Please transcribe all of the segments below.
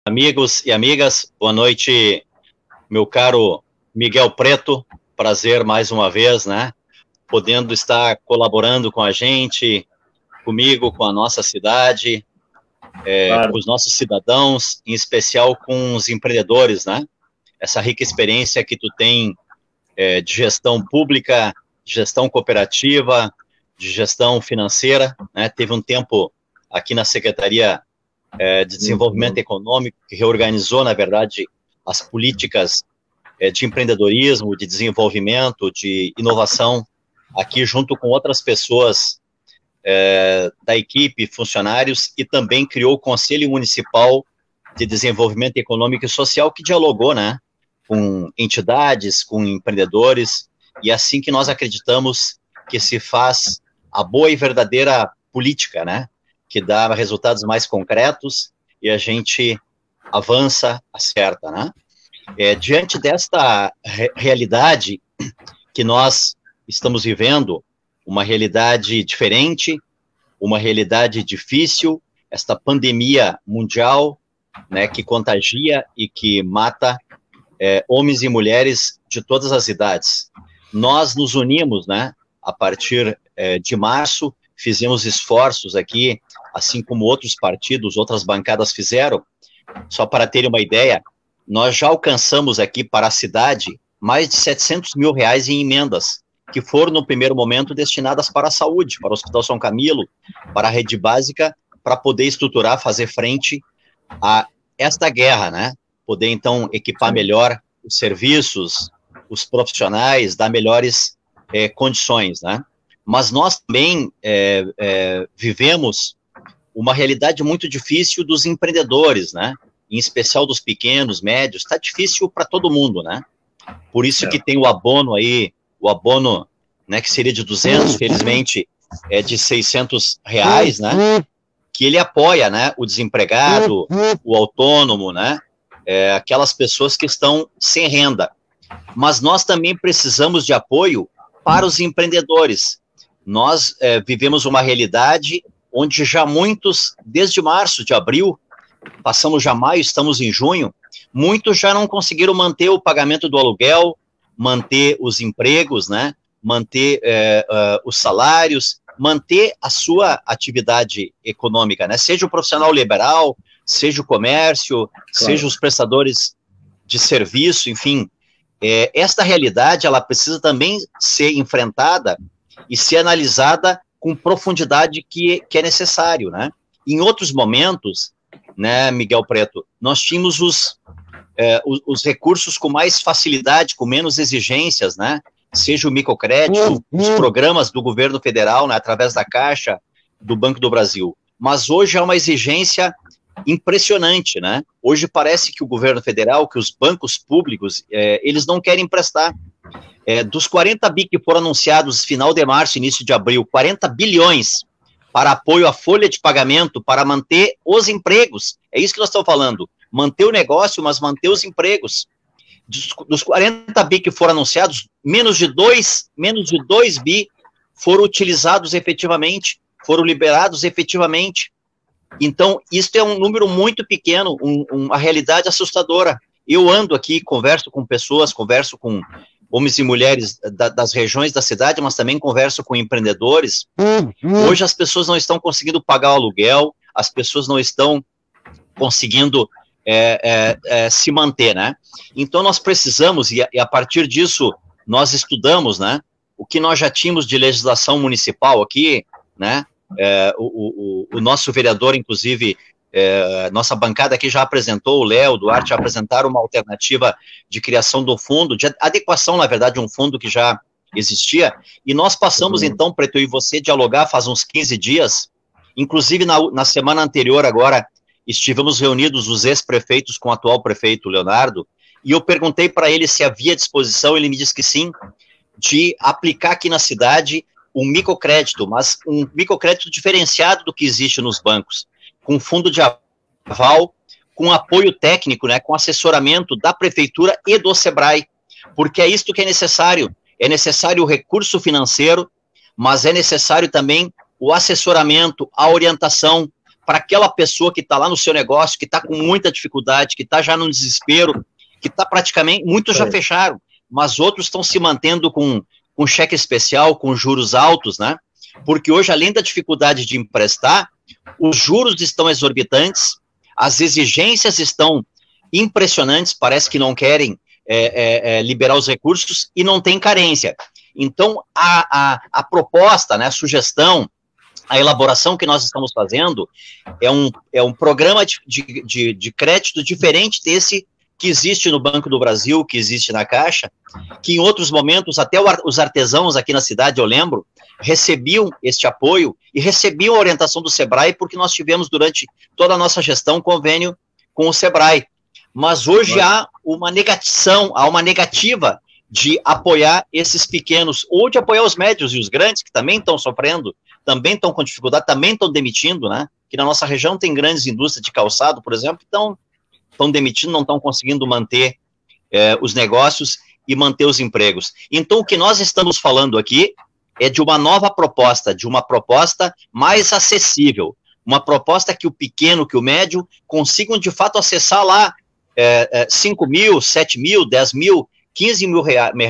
Amigos e amigas, boa noite, meu caro Miguel Preto, prazer mais uma vez, né, podendo estar colaborando com a gente, comigo, com a nossa cidade, Claro. com os nossos cidadãos, em especial com os empreendedores, né, essa rica experiência que tu tem de gestão pública, de gestão cooperativa, de gestão financeira, né, teve um tempo aqui na Secretaria de Desenvolvimento Econômico, que reorganizou, na verdade, as políticas de empreendedorismo, de desenvolvimento, de inovação, aqui junto com outras pessoas da equipe, funcionários, e também criou o Conselho Municipal de Desenvolvimento Econômico e Social, que dialogou, né, com entidades, com empreendedores, e é assim que nós acreditamos que se faz a boa e verdadeira política, né, que dá resultados mais concretos e a gente avança, acerta, né? Diante desta realidade que nós estamos vivendo, uma realidade diferente, uma realidade difícil, esta pandemia mundial, né, que contagia e que mata homens e mulheres de todas as idades. Nós nos unimos, né, a partir de março, fizemos esforços aqui, assim como outros partidos, outras bancadas fizeram. Só para terem uma ideia, nós já alcançamos aqui para a cidade mais de 700 mil reais em emendas, que foram no primeiro momento destinadas para a saúde, para o Hospital São Camilo, para a rede básica, para poder estruturar, fazer frente a esta guerra, né? Poder então equipar melhor os serviços, os profissionais, dar melhores condições, né? Mas nós também vivemos uma realidade muito difícil dos empreendedores, né? Em especial dos pequenos, médios, está difícil para todo mundo, né? Por isso que tem o abono aí, né, que seria de 200, felizmente é de 600 reais, né? Que ele apoia, né, o desempregado, o autônomo, né? Aquelas pessoas que estão sem renda. Mas nós também precisamos de apoio para os empreendedores. Nós vivemos uma realidade onde já muitos, desde março, de abril, passamos já maio, estamos em junho, muitos já não conseguiram manter o pagamento do aluguel, manter os empregos, né? Manter os salários, manter a sua atividade econômica, né? Seja o profissional liberal, seja o comércio, claro, seja os prestadores de serviço, enfim. Esta realidade, ela precisa também ser enfrentada e ser analisada com profundidade que é necessário, né? Em outros momentos, né, Miguel Preto, nós tínhamos os recursos com mais facilidade, com menos exigências, né? Seja o microcrédito, os programas do governo federal, né, através da Caixa, do Banco do Brasil. Mas hoje é uma exigência impressionante, né? Hoje parece que o governo federal, que os bancos públicos, eles não querem emprestar. Dos 40 bi que foram anunciados final de março, início de abril, 40 bilhões para apoio à folha de pagamento, para manter os empregos. É isso que nós estamos falando. Manter o negócio, mas manter os empregos. Dos 40 bi que foram anunciados, menos de 2 bi foram utilizados efetivamente, foram liberados efetivamente. Então, isso é um número muito pequeno, uma realidade assustadora. Eu ando aqui, converso com pessoas, converso com homens e mulheres das regiões da cidade, mas também converso com empreendedores. Hoje as pessoas não estão conseguindo pagar o aluguel, as pessoas não estão conseguindo se manter, né? Então nós precisamos, e a partir disso nós estudamos, né, o que nós já tínhamos de legislação municipal aqui, né? O nosso vereador, inclusive, nossa bancada aqui já apresentou, o Léo, o Duarte, já apresentaram uma alternativa de criação do fundo, de adequação, na verdade, de um fundo que já existia, e nós passamos, então, Preto, eu e você, dialogar faz uns 15 dias, inclusive na semana anterior agora, estivemos reunidos os ex-prefeitos com o atual prefeito, Leonardo, e eu perguntei para ele se havia disposição, ele me disse que sim, de aplicar aqui na cidade um microcrédito, mas um microcrédito diferenciado do que existe nos bancos, com fundo de aval, com apoio técnico, né, com assessoramento da prefeitura e do Sebrae, porque é isto que é necessário o recurso financeiro, mas é necessário também o assessoramento, a orientação, para aquela pessoa que está lá no seu negócio, que está com muita dificuldade, que está já no desespero, que está praticamente, muitos já fecharam, mas outros estão se mantendo com cheque especial, com juros altos, né? Porque hoje, além da dificuldade de emprestar, os juros estão exorbitantes, as exigências estão impressionantes, parece que não querem liberar os recursos e não tem carência. Então, a proposta, né, a sugestão, a elaboração que nós estamos fazendo é um programa de crédito diferente desse que existe no Banco do Brasil, que existe na Caixa, que em outros momentos, até os artesãos aqui na cidade, eu lembro, recebiam este apoio e recebiam a orientação do Sebrae, porque nós tivemos durante toda a nossa gestão convênio com o Sebrae. Mas hoje há uma negativa de apoiar esses pequenos, ou de apoiar os médios e os grandes, que também estão sofrendo, também estão com dificuldade, também estão demitindo, né? Que na nossa região tem grandes indústrias de calçado, por exemplo, estão demitindo, não estão conseguindo manter os negócios e manter os empregos. Então, o que nós estamos falando aqui é de uma nova proposta, de uma proposta mais acessível, uma proposta que o pequeno, que o médio, consigam de fato acessar lá 5 mil, 7 mil, 10 mil, 15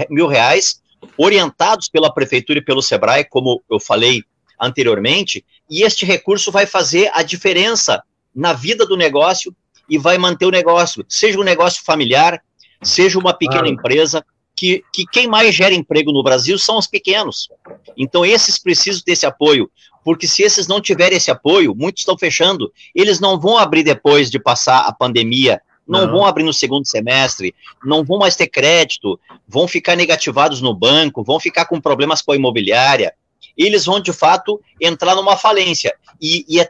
mil reais, orientados pela Prefeitura e pelo Sebrae, como eu falei anteriormente, e este recurso vai fazer a diferença na vida do negócio e vai manter o negócio, seja um negócio familiar, seja uma pequena empresa, que quem mais gera emprego no Brasil são os pequenos. Então, esses precisam desse apoio, porque se esses não tiverem esse apoio, muitos estão fechando, eles não vão abrir depois de passar a pandemia, não vão abrir no segundo semestre, não vão mais ter crédito, vão ficar negativados no banco, vão ficar com problemas com a imobiliária, eles vão, de fato, entrar numa falência. E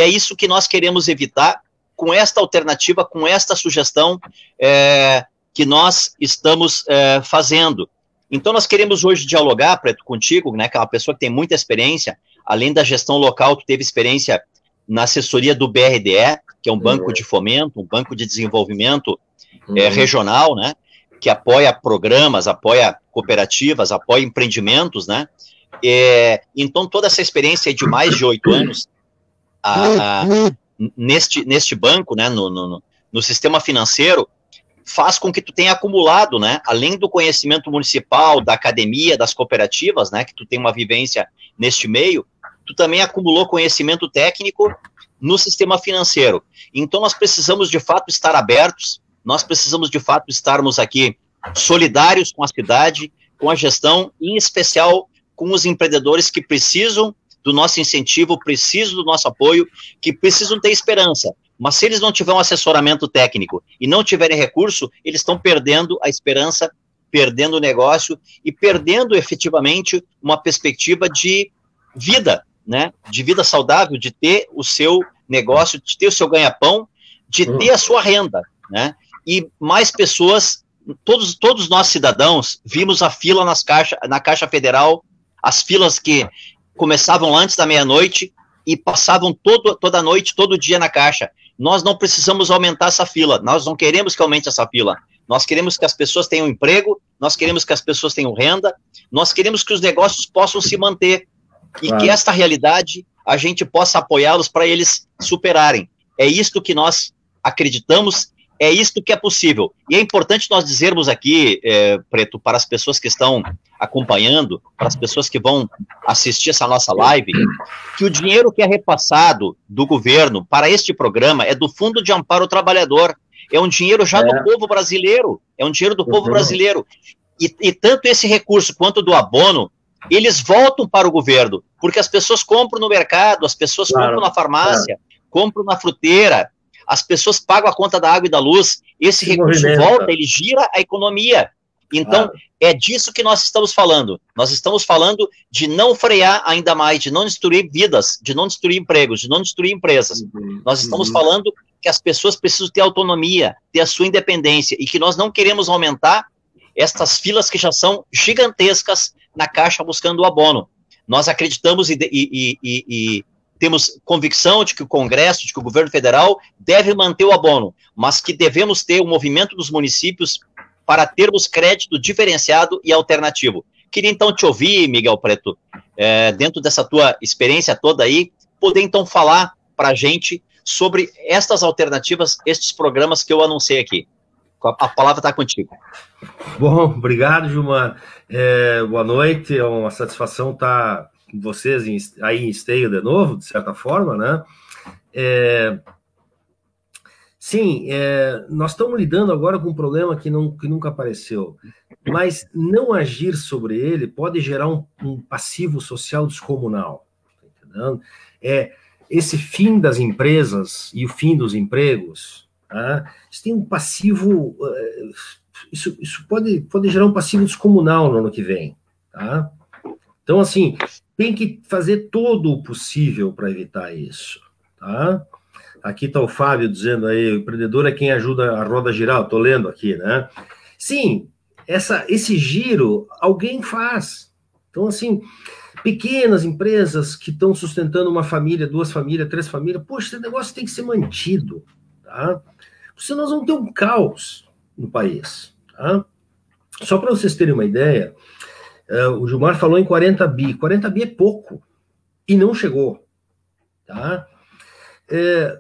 é isso que nós queremos evitar com esta alternativa, com esta sugestão que nós estamos fazendo. Então, nós queremos hoje dialogar, Preto, contigo, né, que é uma pessoa que tem muita experiência, além da gestão local, tu teve experiência na assessoria do BRDE, que é um banco de fomento, um banco de desenvolvimento regional, né, que apoia programas, apoia cooperativas, apoia empreendimentos, né. Então, toda essa experiência de mais de 8 anos neste banco, né, no sistema financeiro, faz com que tu tenha acumulado, né, além do conhecimento municipal, da academia, das cooperativas, né, que tu tem uma vivência neste meio, tu também acumulou conhecimento técnico no sistema financeiro. Então, nós precisamos, de fato, estar abertos, nós precisamos, de fato, estarmos aqui solidários com a cidade, com a gestão, em especial com os empreendedores que precisam do nosso incentivo, precisam do nosso apoio, que precisam ter esperança. Mas se eles não tiverem um assessoramento técnico e não tiverem recurso, eles estão perdendo a esperança, perdendo o negócio e perdendo efetivamente uma perspectiva de vida, né? De vida saudável, de ter o seu negócio, de ter o seu ganha-pão, de ter a sua renda, né? E mais pessoas, todos nós cidadãos, vimos a fila na Caixa Federal, as filas que começavam antes da meia-noite e passavam toda a noite, todo dia na Caixa. Nós não precisamos aumentar essa fila, nós não queremos que aumente essa fila, nós queremos que as pessoas tenham emprego, nós queremos que as pessoas tenham renda, nós queremos que os negócios possam se manter e que esta realidade a gente possa apoiá-los para eles superarem. É isto que nós acreditamos, é isto que é possível. E é importante nós dizermos aqui, Preto, para as pessoas que estão acompanhando, para as pessoas que vão assistir essa nossa live, que o dinheiro que é repassado do governo para este programa é do Fundo de Amparo ao Trabalhador, é um dinheiro já do povo brasileiro, é um dinheiro do povo brasileiro. E tanto esse recurso quanto do abono, eles voltam para o governo, porque as pessoas compram no mercado, as pessoas compram na farmácia, compram na fruteira, as pessoas pagam a conta da água e da luz, esse recurso volta, ele gira a economia. Então, é disso que nós estamos falando. Nós estamos falando de não frear ainda mais, de não destruir vidas, de não destruir empregos, de não destruir empresas. Nós estamos falando que as pessoas precisam ter autonomia, ter a sua independência, e que nós não queremos aumentar estas filas que já são gigantescas na Caixa buscando o abono. Nós acreditamos e temos convicção de que o Congresso, de que o governo federal deve manter o abono, mas que devemos ter o movimento dos municípios para termos crédito diferenciado e alternativo. Queria então te ouvir, Miguel Preto, dentro dessa tua experiência toda aí, poder então falar para a gente sobre estas alternativas, estes programas que eu anunciei aqui. A palavra está contigo. Bom, obrigado, Gilmar. Boa noite, é uma satisfação estar com vocês aí em Esteio de novo, de certa forma, né? Sim, nós estamos lidando agora com um problema que nunca apareceu, mas não agir sobre ele pode gerar um passivo social descomunal, tá entendendo? Esse fim das empresas e o fim dos empregos, tá? Isso tem um passivo, isso pode gerar um passivo descomunal no ano que vem, tá? Então, assim, tem que fazer todo o possível para evitar isso, tá? Aqui está o Fábio dizendo aí, o empreendedor é quem ajuda a roda a girar, estou lendo aqui, né? Sim, esse giro alguém faz. Então, assim, pequenas empresas que estão sustentando uma família, 2 famílias, 3 famílias, poxa, esse negócio tem que ser mantido, tá? Senão nós vamos ter um caos no país, tá? Só para vocês terem uma ideia, o Gilmar falou em 40 bi. 40 bi é pouco, e não chegou, tá?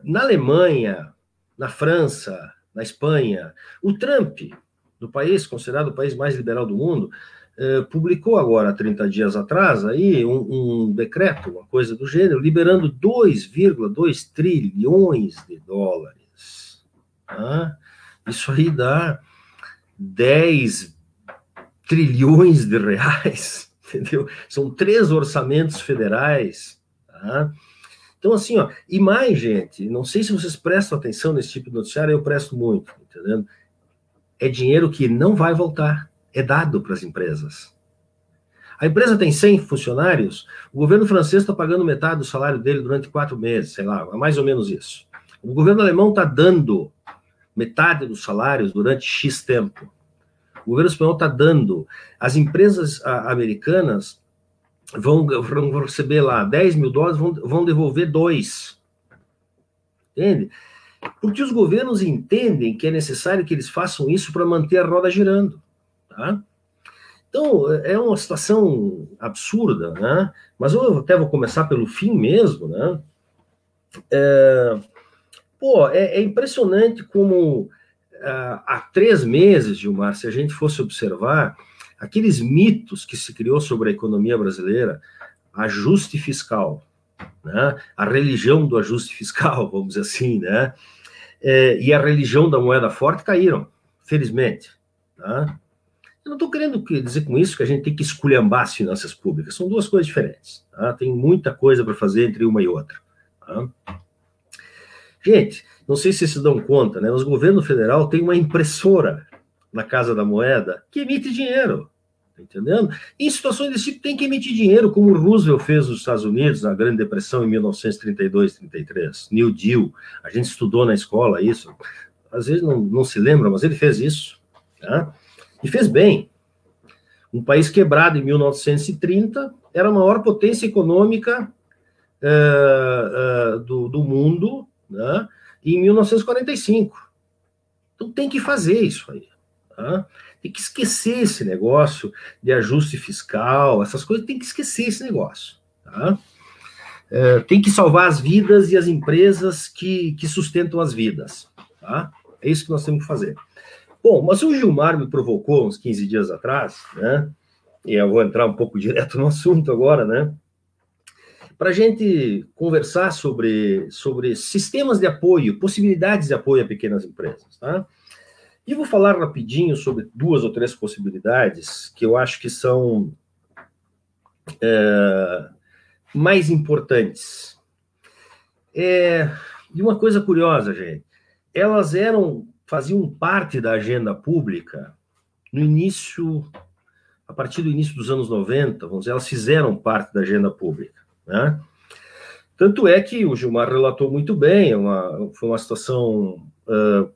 Na Alemanha, na França, na Espanha, o Trump, do país, considerado o país mais liberal do mundo, publicou agora, 30 dias atrás, aí, um decreto, uma coisa do gênero, liberando 2,2 trilhões de dólares. Tá? Isso aí dá 10 trilhões de reais, entendeu? São 3 orçamentos federais, tá? Então, assim, ó, e mais, gente, não sei se vocês prestam atenção nesse tipo de noticiário, eu presto muito, entendeu? É dinheiro que não vai voltar, é dado para as empresas. A empresa tem 100 funcionários, o governo francês está pagando metade do salário dele durante 4 meses, sei lá, mais ou menos isso. O governo alemão está dando metade dos salários durante X tempo. O governo espanhol está dando. As empresas americanas vão receber lá 10 mil dólares, vão devolver 2. Entende? Porque os governos entendem que é necessário que eles façam isso para manter a roda girando. Tá? Então, é uma situação absurda, né? Mas eu até vou começar pelo fim mesmo, né? É impressionante como há 3 meses, Gilmar, se a gente fosse observar aqueles mitos que se criou sobre a economia brasileira, ajuste fiscal, né? A religião do ajuste fiscal, vamos dizer assim, né? E a religião da moeda forte caíram, felizmente. Tá? Eu não estou querendo dizer com isso que a gente tem que esculhambar as finanças públicas, são 2 coisas diferentes. Tá? Tem muita coisa para fazer entre uma e outra. Tá? Gente, não sei se vocês se dão conta, né? Mas o governo federal tem uma impressora na Casa da Moeda que emite dinheiro, tá entendendo? Em situações desse tipo tem que emitir dinheiro, como o Roosevelt fez nos Estados Unidos na Grande Depressão em 1932, 33, New Deal. A gente estudou na escola isso. Às vezes não se lembra, mas ele fez isso. Tá? E fez bem. Um país quebrado em 1930 era a maior potência econômica do mundo, né? Em 1945. Então tem que fazer isso aí. Tá? Tem que esquecer esse negócio de ajuste fiscal, essas coisas, tem que esquecer esse negócio. Tá? Tem que salvar as vidas e as empresas que sustentam as vidas. Tá? É isso que nós temos que fazer. Bom, mas o Gilmar me provocou uns 15 dias atrás, né? E eu vou entrar um pouco direto no assunto agora, né? Para a gente conversar sobre sistemas de apoio, possibilidades de apoio a pequenas empresas, tá? E vou falar rapidinho sobre 2 ou 3 possibilidades que eu acho que são mais importantes. E uma coisa curiosa, gente, elas faziam parte da agenda pública no início, a partir do início dos anos 90, vamos dizer, elas fizeram parte da agenda pública, né? Tanto é que o Gilmar relatou muito bem, foi uma situação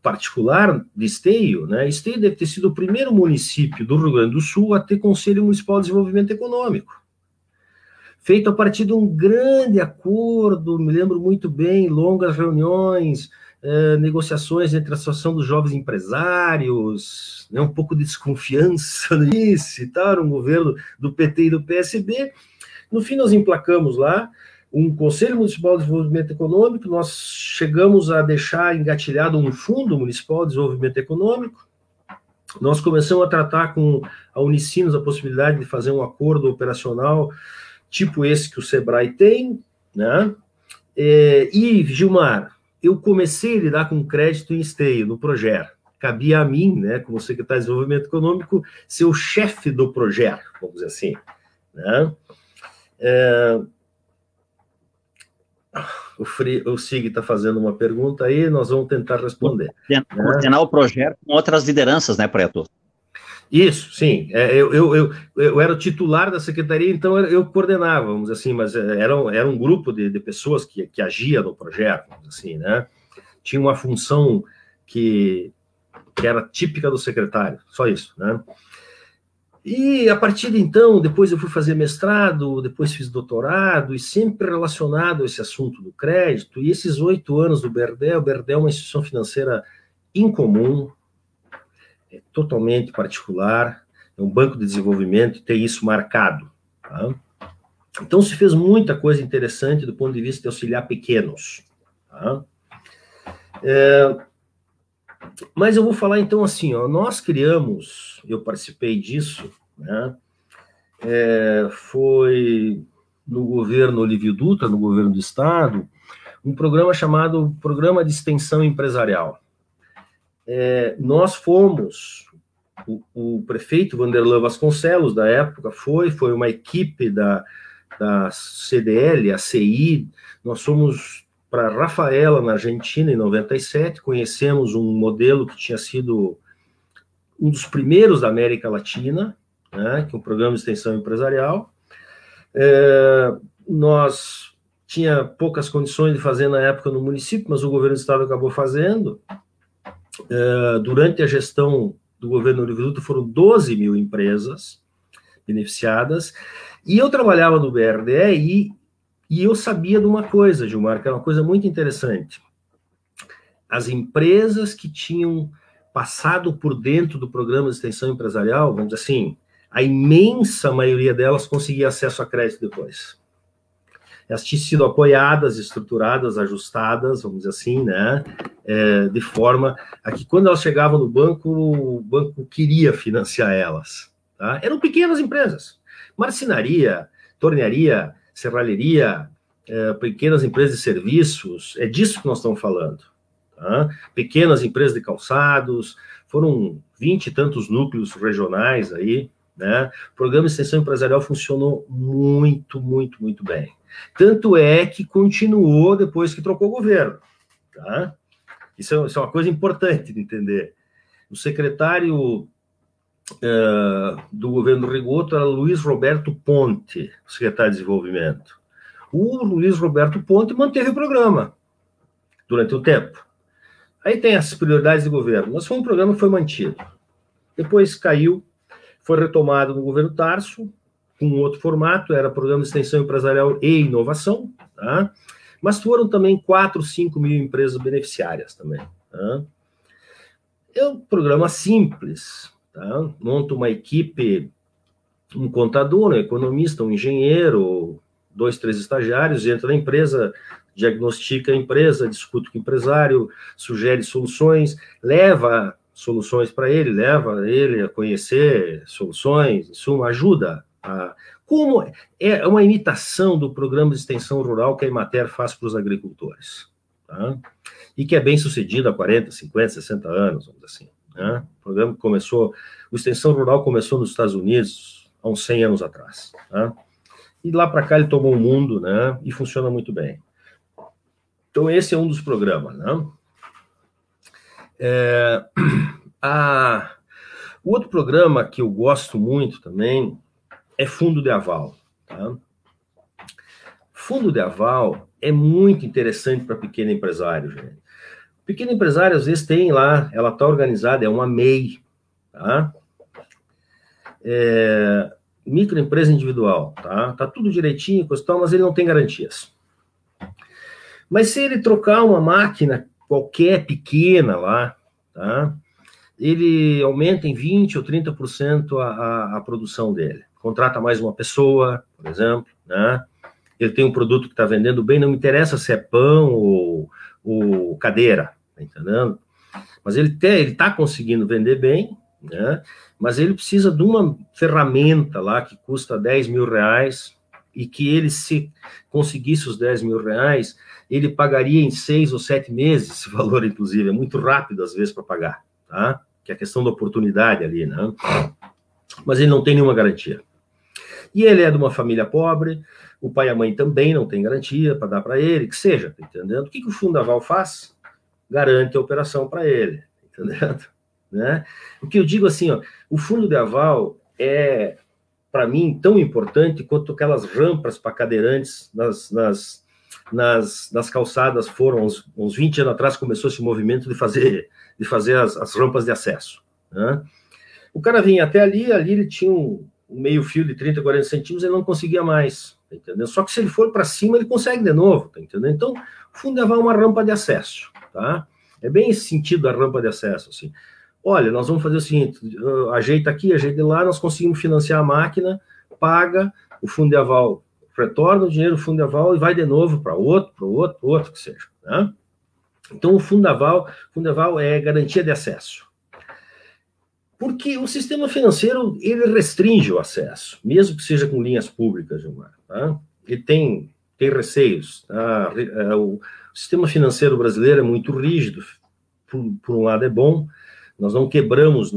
particular de Esteio, né? Esteio deve ter sido o primeiro município do Rio Grande do Sul a ter Conselho Municipal de Desenvolvimento Econômico, feito a partir de um grande acordo, me lembro muito bem, longas reuniões, negociações entre a Associação dos Jovens Empresários, né, um pouco de desconfiança nisso e tal, um governo do PT e do PSB. No fim, nós emplacamos lá um Conselho Municipal de Desenvolvimento Econômico, nós chegamos a deixar engatilhado um Fundo Municipal de Desenvolvimento Econômico, nós começamos a tratar com a Unicinos a possibilidade de fazer um acordo operacional tipo esse que o Sebrae tem, né? E, Gilmar, eu comecei a lidar com crédito em esteio no Proger. Cabia a mim, né, como secretário de Desenvolvimento Econômico, ser o chefe do Proger, vamos dizer assim, né? O Sig está fazendo uma pergunta aí, nós vamos tentar responder. Coordenar o projeto com outras lideranças, né, Preto? Isso, sim. Eu era o titular da secretaria, então eu coordenava, vamos dizer assim, mas era um grupo de pessoas que agia no projeto, vamos dizer assim, né? Tinha uma função que era típica do secretário, só isso, né? E a partir de então, depois eu fui fazer mestrado, depois fiz doutorado, e sempre relacionado a esse assunto do crédito, e esses 8 anos do BRDE, o BRDE é uma instituição financeira incomum, é totalmente particular, é um banco de desenvolvimento, tem isso marcado, tá? Então se fez muita coisa interessante do ponto de vista de auxiliar pequenos, tá? Mas eu vou falar então assim, ó, nós criamos, eu participei disso, né? Foi no governo Olívio Dutra, no governo do estado, um programa chamado Programa de Extensão Empresarial. Nós fomos, o prefeito Vanderlan Vasconcelos, da época, foi uma equipe da CDL, a CI, nós fomos para Rafaela, na Argentina, em 97, conhecemos um modelo que tinha sido um dos primeiros da América Latina, né, que é um programa de extensão empresarial. Nós tinha poucas condições de fazer na época no município, mas o governo do estado acabou fazendo. Durante a gestão do governo Olívio Dutra, foram 12 mil empresas beneficiadas, e eu trabalhava no BRDE e eu sabia de uma coisa, Gilmar, que era uma coisa muito interessante. As empresas que tinham passado por dentro do programa de extensão empresarial, vamos dizer assim, a imensa maioria delas conseguia acesso a crédito depois. Elas tinham sido apoiadas, estruturadas, ajustadas, vamos dizer assim, né, de forma a que quando elas chegavam no banco, o banco queria financiar elas. Tá? Eram pequenas empresas, marcenaria, tornearia, serralheria, pequenas empresas de serviços, é disso que nós estamos falando. Tá? Pequenas empresas de calçados, foram 20 e tantos núcleos regionais aí, né? O programa de extensão empresarial funcionou muito, muito, muito bem. Tanto é que continuou depois que trocou o governo. Tá? Isso é uma coisa importante de entender. O secretário do governo Rigoto era Luiz Roberto Ponte, secretário de Desenvolvimento. O Luiz Roberto Ponte manteve o programa durante um tempo. Aí tem as prioridades do governo, mas foi um programa que foi mantido. Depois caiu, foi retomado no governo Tarso, com outro formato, era programa de extensão empresarial e inovação, tá? Mas foram também 4, 5 mil empresas beneficiárias também. Tá? É um programa simples, tá? Monta uma equipe, um contador, um economista, um engenheiro, 2, 3 estagiários, entra na empresa, diagnostica a empresa, discute com o empresário, sugere soluções, leva soluções para ele, leva ele a conhecer soluções, em suma, ajuda. Como é uma imitação do programa de extensão rural que a Emater faz para os agricultores, tá? E que é bem sucedido há 40, 50, 60 anos, vamos dizer assim. Né? O programa começou, o extensão rural começou nos Estados Unidos há uns 100 anos atrás. Tá? E lá para cá ele tomou o mundo, né? E funciona muito bem. Então esse é um dos programas, né? O outro programa que eu gosto muito também é Fundo de Aval. Tá? Fundo de Aval é muito interessante para pequeno empresário, gente. Pequeno empresário, às vezes, tem lá, ela está organizada, é uma MEI, tá? Microempresa individual, tá? Tá tudo direitinho, mas ele não tem garantias. Mas se ele trocar uma máquina qualquer pequena lá, tá? Ele aumenta em 20% ou 30% a produção dele. Contrata mais uma pessoa, por exemplo, né? ele tem um produto que está vendendo bem, não me interessa se é pão ou cadeira, tá entendendo? Mas ele está conseguindo vender bem, né? Mas ele precisa de uma ferramenta lá que custa 10 mil reais e que ele, se conseguisse os 10 mil reais, ele pagaria em 6 ou 7 meses esse valor, inclusive. É muito rápido, às vezes, para pagar, tá? Que é a questão da oportunidade ali, né? Mas ele não tem nenhuma garantia. E ele é de uma família pobre, o pai e a mãe também não tem garantia para dar para ele, que seja, tá entendendo? O que o Fundaval faz? Garante a operação para ele, tá entendendo? Né? O que eu digo assim, ó, o fundo de aval é, para mim, tão importante quanto aquelas rampas para cadeirantes nas calçadas foram, uns 20 anos atrás, começou esse movimento de fazer as rampas de acesso. Né? O cara vinha até ali ele tinha um meio fio de 30, 40 centímetros, ele não conseguia mais, tá entendendo? Só que se ele for para cima, ele consegue de novo, tá entendendo? Então, o fundo de aval é uma rampa de acesso, tá? É bem esse sentido da rampa de acesso, assim. Olha, nós vamos fazer o seguinte, ajeita aqui, ajeita lá, nós conseguimos financiar a máquina, paga, o fundo de aval retorna o dinheiro do fundo de aval e vai de novo para outro, que seja, né? Então, o fundo de aval é garantia de acesso. Porque o sistema financeiro, ele restringe o acesso, mesmo que seja com linhas públicas, Gilmar, tá? Ele tem receios, tá? O sistema financeiro brasileiro é muito rígido, por um lado é bom, nós não quebramos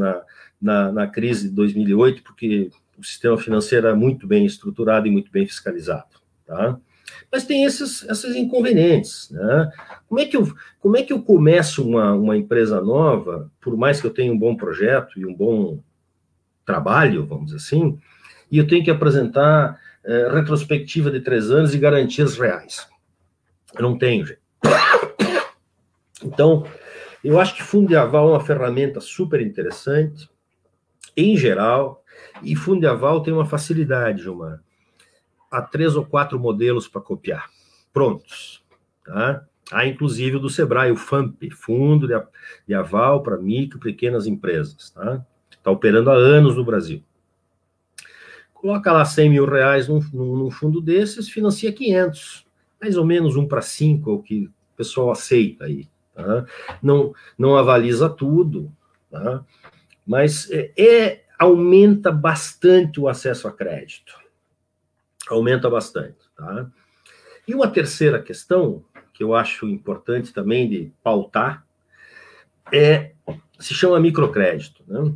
na crise de 2008, porque o sistema financeiro é muito bem estruturado e muito bem fiscalizado, tá? Mas tem esses inconvenientes, né? Como é que eu começo uma empresa nova, por mais que eu tenha um bom projeto e um bom trabalho, vamos dizer assim, e eu tenho que apresentar retrospectiva de 3 anos e garantias reais? Eu não tenho, gente. Então, eu acho que fundo de aval é uma ferramenta super interessante, em geral, e fundo de aval tem uma facilidade, Gilmar. Há 3 ou 4 modelos para copiar, prontos, tá? Há inclusive o do Sebrae, o FAMP, Fundo de Aval para Micro e Pequenas Empresas, tá? Está operando há anos no Brasil. Coloca lá 100 mil reais num fundo desses, financia 500, mais ou menos 1 para 5, é o que o pessoal aceita aí, tá? Não avaliza tudo, tá? Mas aumenta bastante o acesso a crédito. Aumenta bastante, tá? E uma terceira questão, que eu acho importante também de pautar, se chama microcrédito, né?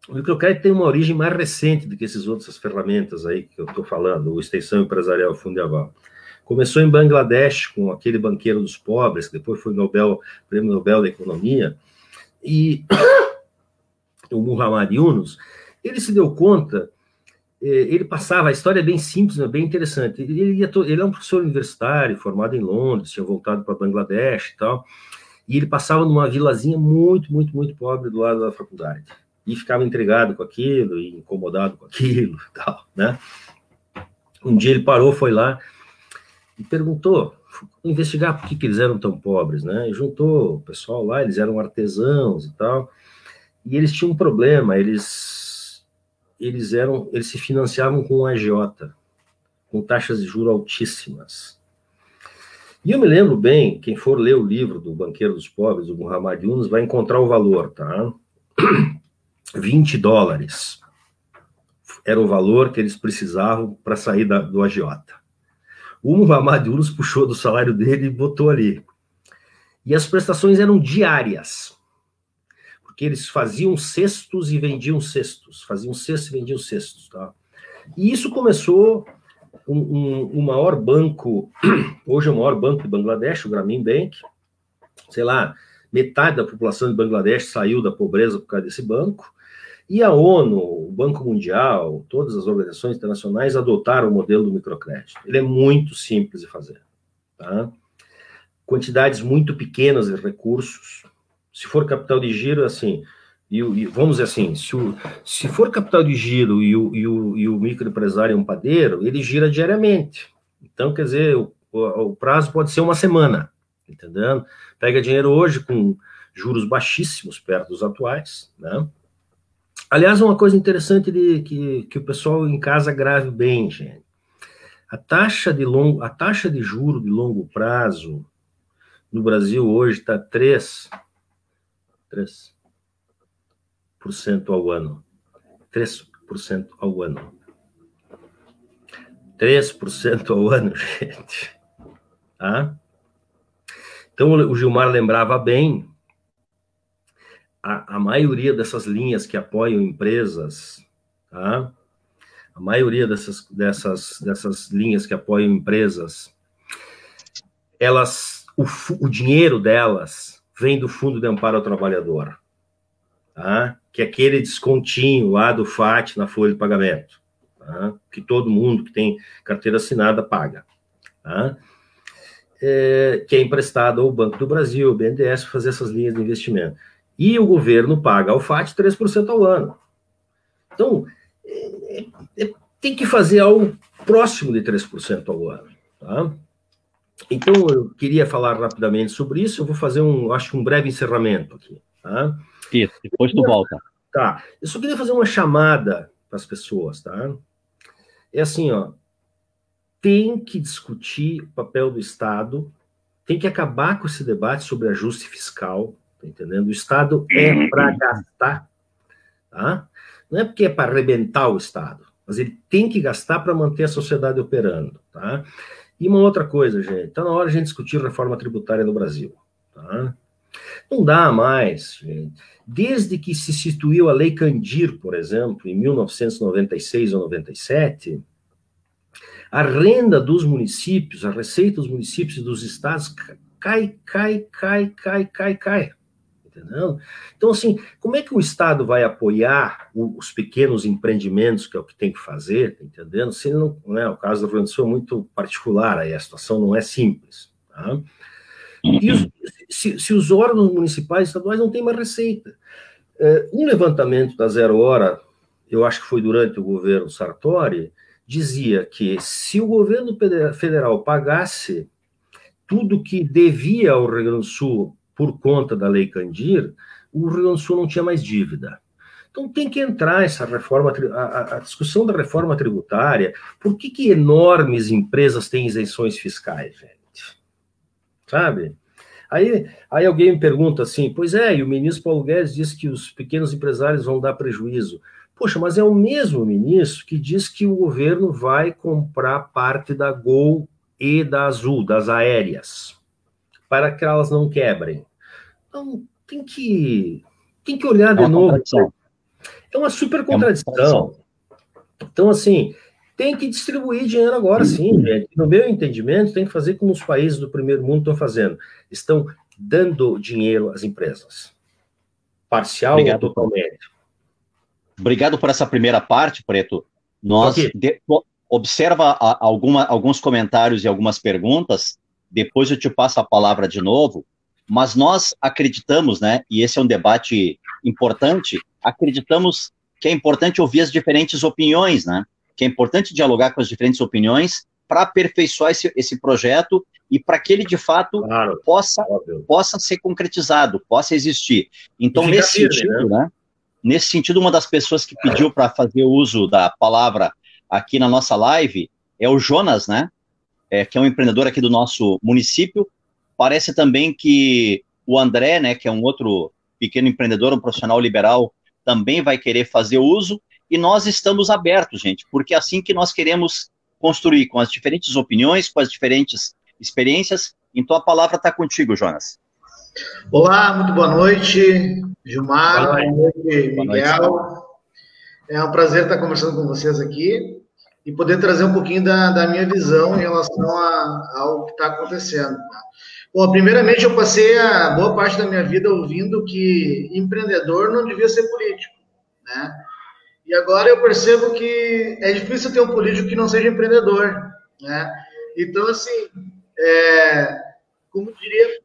O microcrédito tem uma origem mais recente do que essas ferramentas aí que eu estou falando, o Extensão Empresarial Fundo de Aval. Começou em Bangladesh, com aquele banqueiro dos pobres, que depois foi Prêmio Nobel da Economia, e o Muhammad Yunus, ele se deu conta. Ele passava, a história é bem simples, é bem interessante. Ele é um professor universitário, formado em Londres, tinha voltado para Bangladesh e tal, e ele passava numa vilazinha muito, muito, muito pobre do lado da faculdade. E ficava intrigado com aquilo, e incomodado com aquilo e tal, né? Um dia ele parou, foi lá e perguntou, investigar por que eles eram tão pobres, né? E juntou o pessoal lá, eles eram artesãos e tal, e eles tinham um problema, eles se financiavam com um agiota, com taxas de juros altíssimas. E eu me lembro bem, quem for ler o livro do Banqueiro dos Pobres, do Muhammad Yunus, vai encontrar o valor, tá? $20 era o valor que eles precisavam para sair do agiota. O Muhammad Yunus puxou do salário dele e botou ali. E as prestações eram diárias, porque eles faziam cestos e vendiam cestos, faziam cestos e vendiam cestos, tá? E isso começou o maior banco, hoje é o maior banco de Bangladesh, o Grameen Bank, sei lá, metade da população de Bangladesh saiu da pobreza por causa desse banco, e a ONU, o Banco Mundial, todas as organizações internacionais adotaram o modelo do microcrédito. Ele é muito simples de fazer, tá? Quantidades muito pequenas de recursos. Se for capital de giro, assim, vamos dizer assim, se for capital de giro e o microempresário é um padeiro, ele gira diariamente. Então, quer dizer, o prazo pode ser 1 semana, entendendo? Pega dinheiro hoje com juros baixíssimos, perto dos atuais, né? Aliás, uma coisa interessante que o pessoal em casa grave bem, gente. A taxa de juro de longo prazo no Brasil hoje está 3% ao ano. 3% ao ano. 3% ao ano, gente. Tá? Então, o Gilmar lembrava bem, a maioria dessas linhas que apoiam empresas, tá? A maioria dessas linhas que apoiam empresas, o dinheiro delas vem do Fundo de Amparo ao Trabalhador, tá? Que é aquele descontinho lá do FAT na folha de pagamento, tá? Que todo mundo que tem carteira assinada paga, tá? Que é emprestado ao Banco do Brasil, ao BNDES, para fazer essas linhas de investimento. E o governo paga ao FAT 3% ao ano. Então, tem que fazer algo próximo de 3% ao ano, tá? Então, eu queria falar rapidamente sobre isso, eu vou fazer um breve encerramento aqui, tá? Isso, depois tu volta. Tá, eu só queria fazer uma chamada para as pessoas, tá? É assim, ó, tem que discutir o papel do Estado, tem que acabar com esse debate sobre ajuste fiscal, tá entendendo? O Estado é para gastar, tá? Não é porque é para arrebentar o Estado, mas ele tem que gastar para manter a sociedade operando, tá? E uma outra coisa, gente, está na hora de a gente discutir reforma tributária no Brasil, tá? Não dá mais, gente. Desde que se instituiu a Lei Candir, por exemplo, em 1996 ou 97, a renda dos municípios, a receita dos municípios e dos estados cai. Entendeu? Então, assim, como é que o Estado vai apoiar os pequenos empreendimentos, que é o que tem que fazer, tá entendendo? Se não, né, o caso do Rio Grande do Sul é muito particular, aí a situação não é simples, tá? E se os órgãos municipais e estaduais não têm mais receita? Um levantamento da Zero Hora, eu acho que foi durante o governo Sartori, dizia que se o governo federal pagasse tudo que devia ao Rio Grande do Sul por conta da Lei Candir, o Rio Grande do Sul não tinha mais dívida. Então tem que entrar essa reforma, a discussão da reforma tributária. Por que enormes empresas têm isenções fiscais, gente? Sabe? Aí alguém me pergunta assim, pois é, e o ministro Paulo Guedes disse que os pequenos empresários vão dar prejuízo. Poxa, mas é o mesmo ministro que diz que o governo vai comprar parte da Gol e da Azul, das aéreas, para que elas não quebrem. Então, tem que olhar de novo. É uma super contradição. Então, assim, tem que distribuir dinheiro agora, sim, gente. No meu entendimento, tem que fazer como os países do primeiro mundo estão fazendo. Estão dando dinheiro às empresas. Parcial ou totalmente. Obrigado por essa primeira parte, Preto. Nós observa alguns comentários e algumas perguntas, depois eu te passo a palavra de novo, mas nós acreditamos, né, e esse é um debate importante, acreditamos que é importante ouvir as diferentes opiniões, né, que é importante dialogar com as diferentes opiniões para aperfeiçoar esse projeto e para que ele, de fato, possa ser concretizado, possa existir. Então, nesse sentido, né, nesse sentido, uma das pessoas que pediu para fazer uso da palavra aqui na nossa live é o Jonas, né? Que é um empreendedor aqui do nosso município. Parece também que o André, né, que é um outro pequeno empreendedor, um profissional liberal, também vai querer fazer uso. E nós estamos abertos, gente, porque é assim que nós queremos construir, com as diferentes opiniões, com as diferentes experiências. Então, a palavra está contigo, Jonas. Olá, muito boa noite, Gilmar, boa noite, Miguel. É um prazer estar conversando com vocês aqui e poder trazer um pouquinho da minha visão em relação ao que está acontecendo. Bom, primeiramente, eu passei a boa parte da minha vida ouvindo que empreendedor não devia ser político, né? E agora eu percebo que é difícil ter um político que não seja empreendedor, né? Então, assim, como diria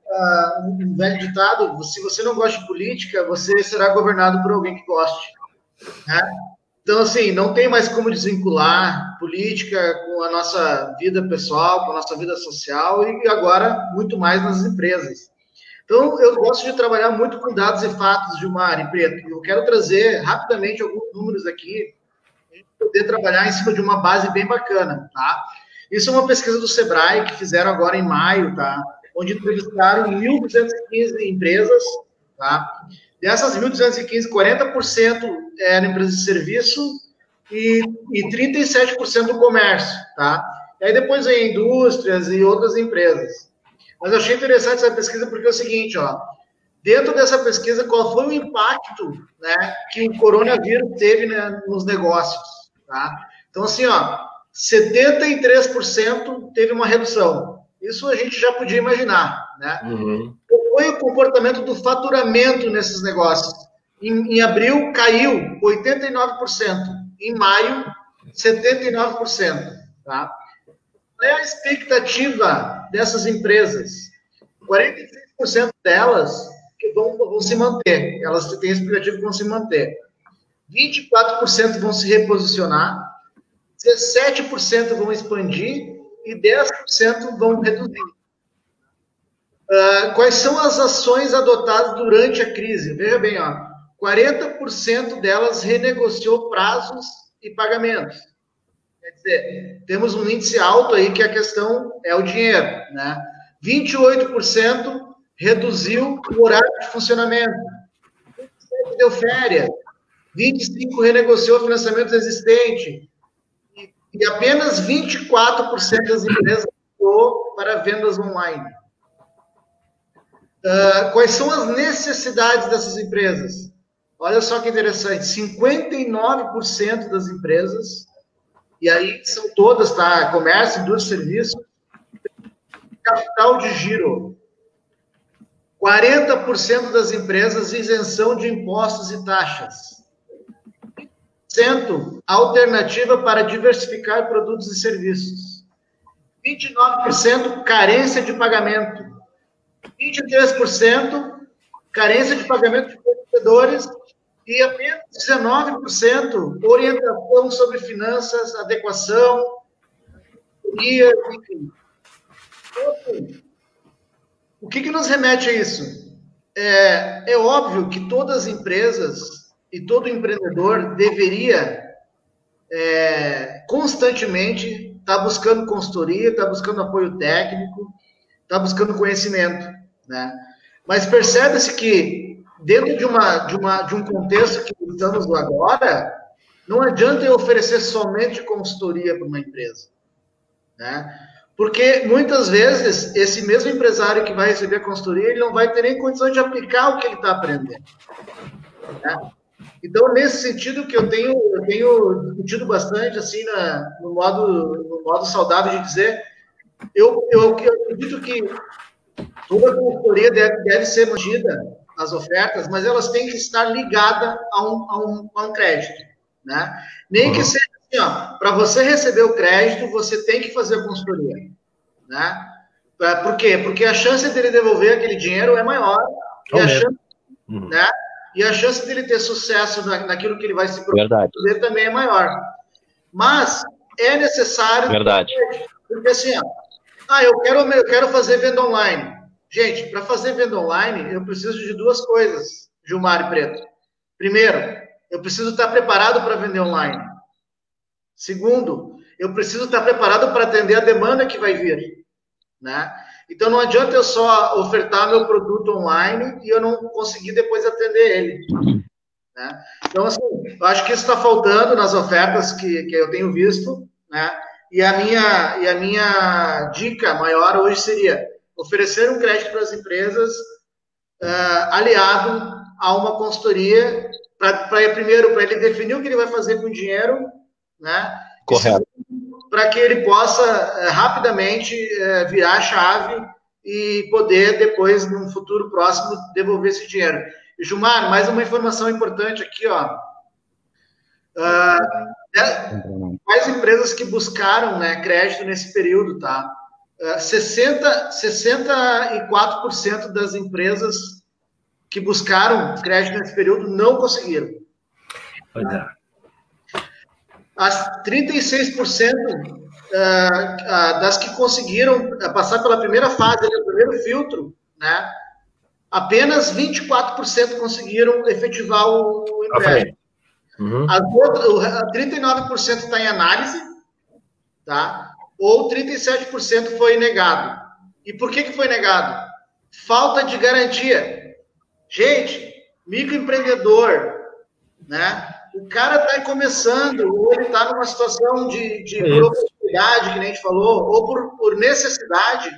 um velho ditado, se você não gosta de política, você será governado por alguém que goste, né? Então, assim, não tem mais como desvincular política com a nossa vida pessoal, com a nossa vida social e agora muito mais nas empresas. Então, eu gosto de trabalhar muito com dados e fatos, Gilmar e Preto. Eu quero trazer rapidamente alguns números aqui para poder trabalhar em cima de uma base bem bacana, tá? Isso é uma pesquisa do Sebrae que fizeram agora em maio, tá? Onde entrevistaram 1.215 empresas, tá? Dessas 1.215, 40% eram empresas de serviço e 37% do comércio, tá? E aí depois vem indústrias e outras empresas. Mas eu achei interessante essa pesquisa porque é o seguinte, ó, dentro dessa pesquisa, qual foi o impacto, né, que o coronavírus teve, né, nos negócios, tá? Então, assim, ó, 73% teve uma redução. Isso a gente já podia imaginar, né? Qual foi o comportamento do faturamento nesses negócios? Em abril, caiu 89%. Em maio, 79%, tá? Qual é a expectativa dessas empresas? 46% delas que vão se manter. Elas têm a expectativa que vão se manter. 24% vão se reposicionar. 17% vão expandir e 10% vão reduzir. Quais são as ações adotadas durante a crise? Veja bem, ó, 40% delas renegociou prazos e pagamentos. Quer dizer, temos um índice alto aí que a questão é o dinheiro, né? 28% reduziu o horário de funcionamento. 27% deu férias. 25% renegociou o financiamento existente. E apenas 24% das empresas optou para vendas online. Quais são as necessidades dessas empresas? Olha só que interessante, 59% das empresas, e aí são todas, tá? Comércio, indústria, serviço, capital de giro. 40% das empresas, isenção de impostos e taxas. Alternativa para diversificar produtos e serviços. 29% carência de pagamento. 23% carência de pagamento de fornecedores e apenas 19% orientação sobre finanças, adequação, enfim. O que nos remete a isso? É óbvio que todas as empresas e todo empreendedor deveria constantemente estar buscando consultoria, estar buscando apoio técnico, estar buscando conhecimento, né? Mas percebe-se que dentro de um contexto que estamos agora, não adianta eu oferecer somente consultoria para uma empresa, né? Porque muitas vezes esse mesmo empresário que vai receber a consultoria, ele não vai ter nem condições de aplicar o que ele está aprendendo, né? Então, nesse sentido que eu tenho discutido bastante, assim, no modo saudável de dizer, eu acredito que toda consultoria deve ser mantida, as ofertas, mas elas têm que estar ligadas a um crédito, né? Nem que seja assim, ó, para você receber o crédito, você tem que fazer a consultoria, né? Por quê? Porque a chance dele devolver aquele dinheiro é maior, e a chance, né? E a chance dele ter sucesso naquilo que ele vai se propor também é maior. Mas é necessário... Verdade. Porque assim, ó, eu quero fazer venda online. Gente, para fazer venda online, eu preciso de duas coisas, Gilmar e Preto. Primeiro, eu preciso estar preparado para vender online. Segundo, eu preciso estar preparado para atender a demanda que vai vir, né? Então, não adianta eu só ofertar meu produto online e eu não conseguir depois atender ele, né? Então, assim, eu acho que isso está faltando nas ofertas que eu tenho visto, né? E a minha dica maior hoje seria oferecer um crédito para as empresas aliado a uma consultoria primeiro, para ele definir o que ele vai fazer com o dinheiro, né? Correto. Para que ele possa rapidamente virar a chave e poder depois, num futuro próximo, devolver esse dinheiro. E, Gilmar, mais uma informação importante aqui, ó. Quais empresas que buscaram, né, crédito nesse período, tá? 64% das empresas que buscaram crédito nesse período não conseguiram. As 36% das que conseguiram passar pela primeira fase, o primeiro filtro, né? Apenas 24% conseguiram efetivar o empréstimo. As outras, 39% está em análise, tá? ou 37% foi negado. E por que foi negado? Falta de garantia. Gente, microempreendedor, né? O cara está começando, ou ele está numa situação de oportunidade, que nem a gente falou, ou por necessidade,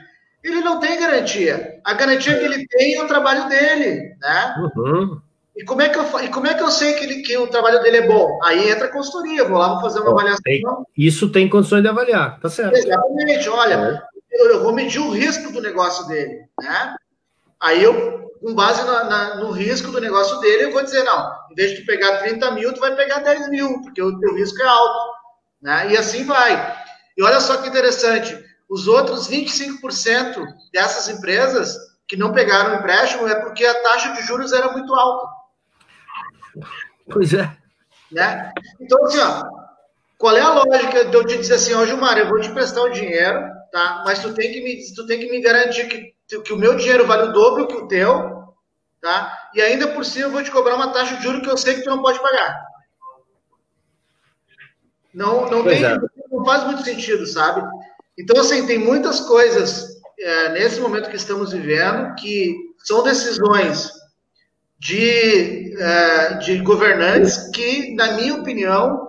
ele não tem garantia. A garantia que ele tem é o trabalho dele, né? Uhum. E como é que eu sei que o trabalho dele é bom? Aí entra a consultoria, vou lá, vou fazer uma avaliação. Isso tem condições de avaliar, tá certo. Exatamente, olha, eu vou medir o risco do negócio dele, né? Aí eu, com base no risco do negócio dele, eu vou dizer, não, em vez de tu pegar 30 mil, tu vai pegar 10 mil, porque o teu risco é alto, né? E assim vai. E olha só que interessante, os outros 25% dessas empresas que não pegaram o empréstimo é porque a taxa de juros era muito alta. Pois é. Né? Então, assim, ó, qual é a lógica de eu te dizer assim, ó, Gilmar, eu vou te prestar o dinheiro, tá? Mas tu tem que me garantir que o meu dinheiro vale o dobro que o teu, tá? E ainda por cima eu vou te cobrar uma taxa de juros que eu sei que tu não pode pagar. Não faz muito sentido, sabe? Então, assim, tem muitas coisas nesse momento que estamos vivendo que são decisões de governantes que, na minha opinião,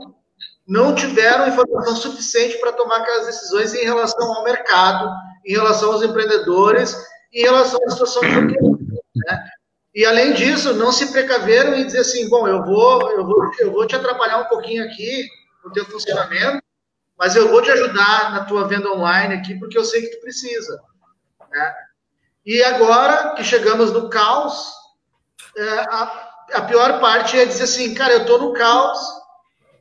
não tiveram informação suficiente para tomar aquelas decisões em relação ao mercado, em relação aos empreendedores, em relação à situação de né? E, além disso, não se precaveram em dizer assim, bom, eu vou te atrapalhar um pouquinho aqui no teu funcionamento, mas eu vou te ajudar na tua venda online aqui, porque eu sei que tu precisa. Né? E agora que chegamos no caos, a pior parte é dizer assim, cara, eu estou no caos,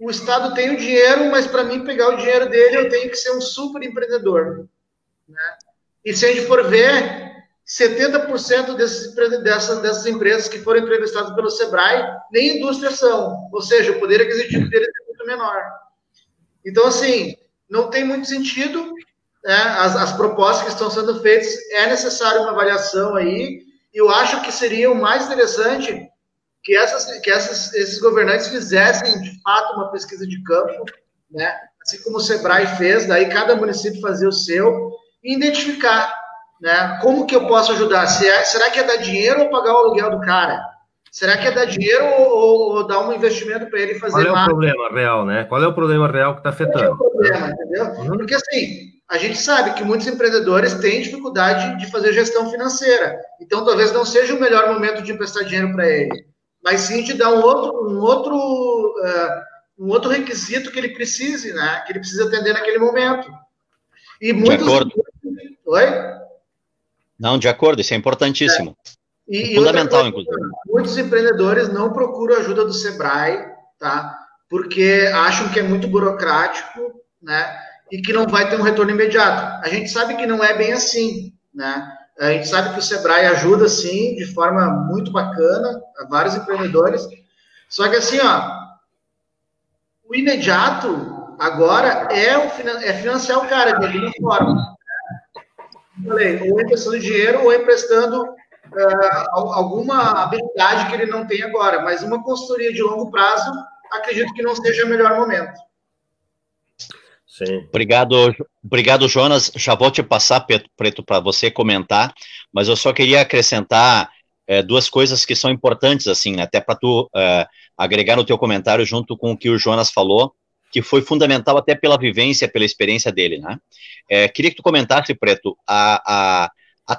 o Estado tem o dinheiro, mas para mim pegar o dinheiro dele, eu tenho que ser um super empreendedor. Né? E se a gente for ver, 70% dessas empresas que foram entrevistadas pelo Sebrae, nem indústria são. Ou seja, o poder aquisitivo deles é muito menor. Então, assim, não tem muito sentido, né? As propostas que estão sendo feitas, é necessário uma avaliação aí, e eu acho que seria o mais interessante que esses governantes fizessem, de fato, uma pesquisa de campo, né? Assim como o Sebrae fez, daí cada município fazia o seu, e identificar, né? Como que eu posso ajudar? Será que é dar dinheiro ou pagar o aluguel do cara? Será que é dar dinheiro ou dar um investimento para ele fazer mais? Qual é o problema real, né? Qual é o problema real que está afetando? Qual é o problema, entendeu? Uhum. Porque, assim, a gente sabe que muitos empreendedores têm dificuldade de fazer gestão financeira. Então, talvez não seja o melhor momento de emprestar dinheiro para ele. Mas sim de dar um outro requisito que ele precise, né? Que ele precisa atender naquele momento. E muitos... De acordo. Oi? Não, de acordo, isso é importantíssimo. Fundamental, inclusive. Muitos empreendedores não procuram ajuda do Sebrae, tá? Porque acham que é muito burocrático, né? E que não vai ter um retorno imediato. A gente sabe que não é bem assim, né? A gente sabe que o Sebrae ajuda, sim, de forma muito bacana, a vários empreendedores. Só que, assim, ó, o imediato agora é financiar o cara de alguma forma. Falei, ou emprestando dinheiro ou emprestando alguma habilidade que ele não tem agora. Mas uma consultoria de longo prazo, acredito que não seja o melhor momento. Sim. Obrigado, Jonas. Já vou te passar, Preto, para você comentar, mas eu só queria acrescentar duas coisas que são importantes, assim, né, até para tu agregar no teu comentário junto com o que o Jonas falou, que foi fundamental até pela vivência, pela experiência dele, né? Queria que tu comentasse, Preto, a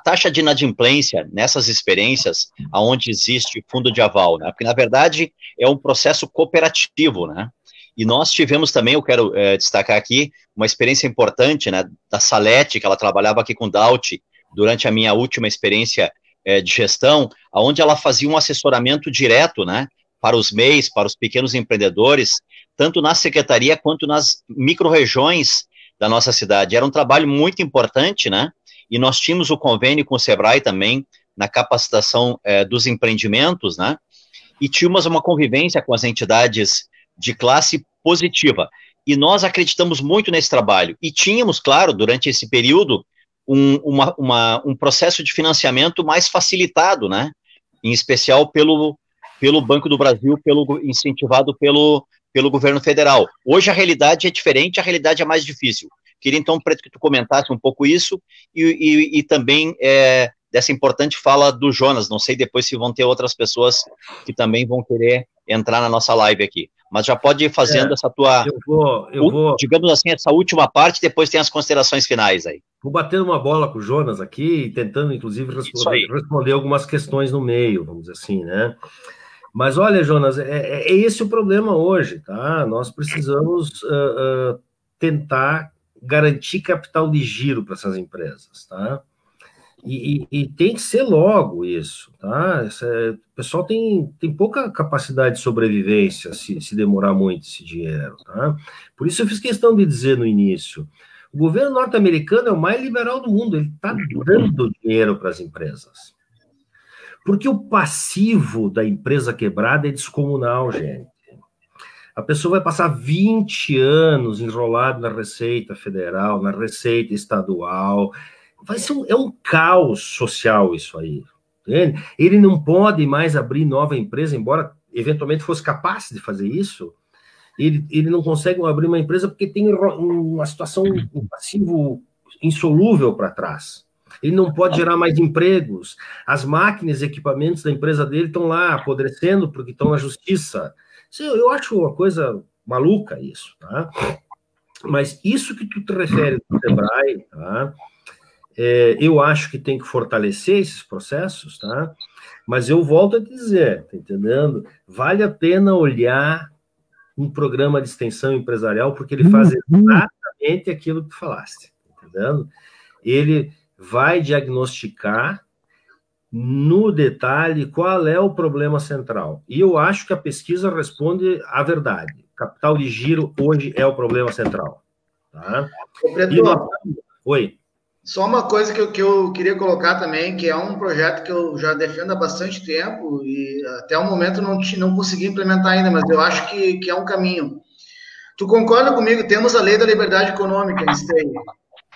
taxa de inadimplência nessas experiências onde existe fundo de aval, né? Porque, na verdade, é um processo cooperativo, né? E nós tivemos também, eu quero destacar aqui, uma experiência importante, né, da Salete, que ela trabalhava aqui com o Daut, durante a minha última experiência de gestão, onde ela fazia um assessoramento direto, né, para os MEIs, para os pequenos empreendedores, tanto na secretaria quanto nas micro-regiões da nossa cidade. Era um trabalho muito importante, né, e nós tínhamos o convênio com o Sebrae também, na capacitação dos empreendimentos, né, e tínhamos uma convivência com as entidades de classe positiva. E nós acreditamos muito nesse trabalho. E tínhamos, claro, durante esse período, um processo de financiamento mais facilitado, né? Em especial pelo Banco do Brasil, incentivado pelo governo federal. Hoje a realidade é diferente, a realidade é mais difícil. Queria, então, Preto, que tu comentasse um pouco isso e também dessa importante fala do Jonas. Não sei depois se vão ter outras pessoas que também vão querer entrar na nossa live aqui. Mas já pode ir fazendo essa tua... digamos assim, essa última parte, depois tem as considerações finais aí. Vou bater uma bola com o Jonas aqui, tentando, inclusive, responder algumas questões no meio, vamos dizer assim, né? Mas, olha, Jonas, é esse o problema hoje, tá? Nós precisamos tentar garantir capital de giro para essas empresas, tá? E tem que ser logo isso, tá? O pessoal tem pouca capacidade de sobrevivência se demorar muito esse dinheiro, tá? Por isso eu fiz questão de dizer no início, o governo norte-americano é o mais liberal do mundo, ele está dando dinheiro para as empresas. Porque o passivo da empresa quebrada é descomunal, gente. A pessoa vai passar 20 anos enrolado na Receita Federal, na Receita Estadual. É um caos social isso aí. Entende? Ele não pode mais abrir nova empresa, embora eventualmente fosse capaz de fazer isso. Ele não consegue abrir uma empresa porque tem uma situação, um passivo insolúvel para trás. Ele não pode gerar mais empregos. As máquinas e equipamentos da empresa dele estão lá apodrecendo porque estão na justiça. Eu acho uma coisa maluca isso, tá? Mas isso que tu te refere do Sebrae, tá? Eu acho que tem que fortalecer esses processos, tá? Mas eu volto a dizer, tá entendendo? Vale a pena olhar um programa de extensão empresarial porque ele faz exatamente aquilo que tu falaste, tá entendendo? Ele vai diagnosticar no detalhe qual é o problema central. E eu acho que a pesquisa responde a verdade. Capital de giro hoje é o problema central. Tá? Oi. Só uma coisa que eu queria colocar também, que é um projeto que eu já defendo há bastante tempo e até o momento não consegui implementar ainda, mas eu acho que é um caminho. Tu concorda comigo? Temos a Lei da Liberdade Econômica em Esteio.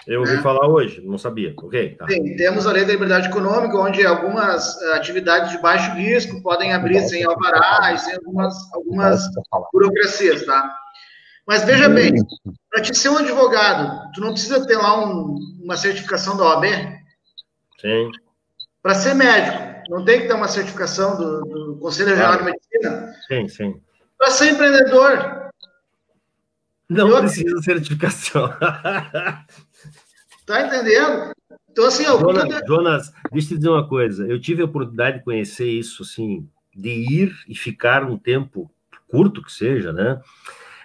Eu ouvi falar hoje, não sabia. Ok, tá. Sim, temos a Lei da Liberdade Econômica, onde algumas atividades de baixo risco podem abrir sem alvará e sem algumas burocracias, tá? Mas veja bem, para te ser um advogado, tu não precisa ter lá uma certificação da OAB? Sim. Para ser médico, não tem que ter uma certificação do Conselho Regional de Medicina? Sim, sim. Para ser empreendedor? Não precisa de certificação. Tá entendendo? Então, assim... Jonas, deixa eu te dizer uma coisa. Eu tive a oportunidade de conhecer isso, assim, de ir e ficar um tempo curto que seja, né?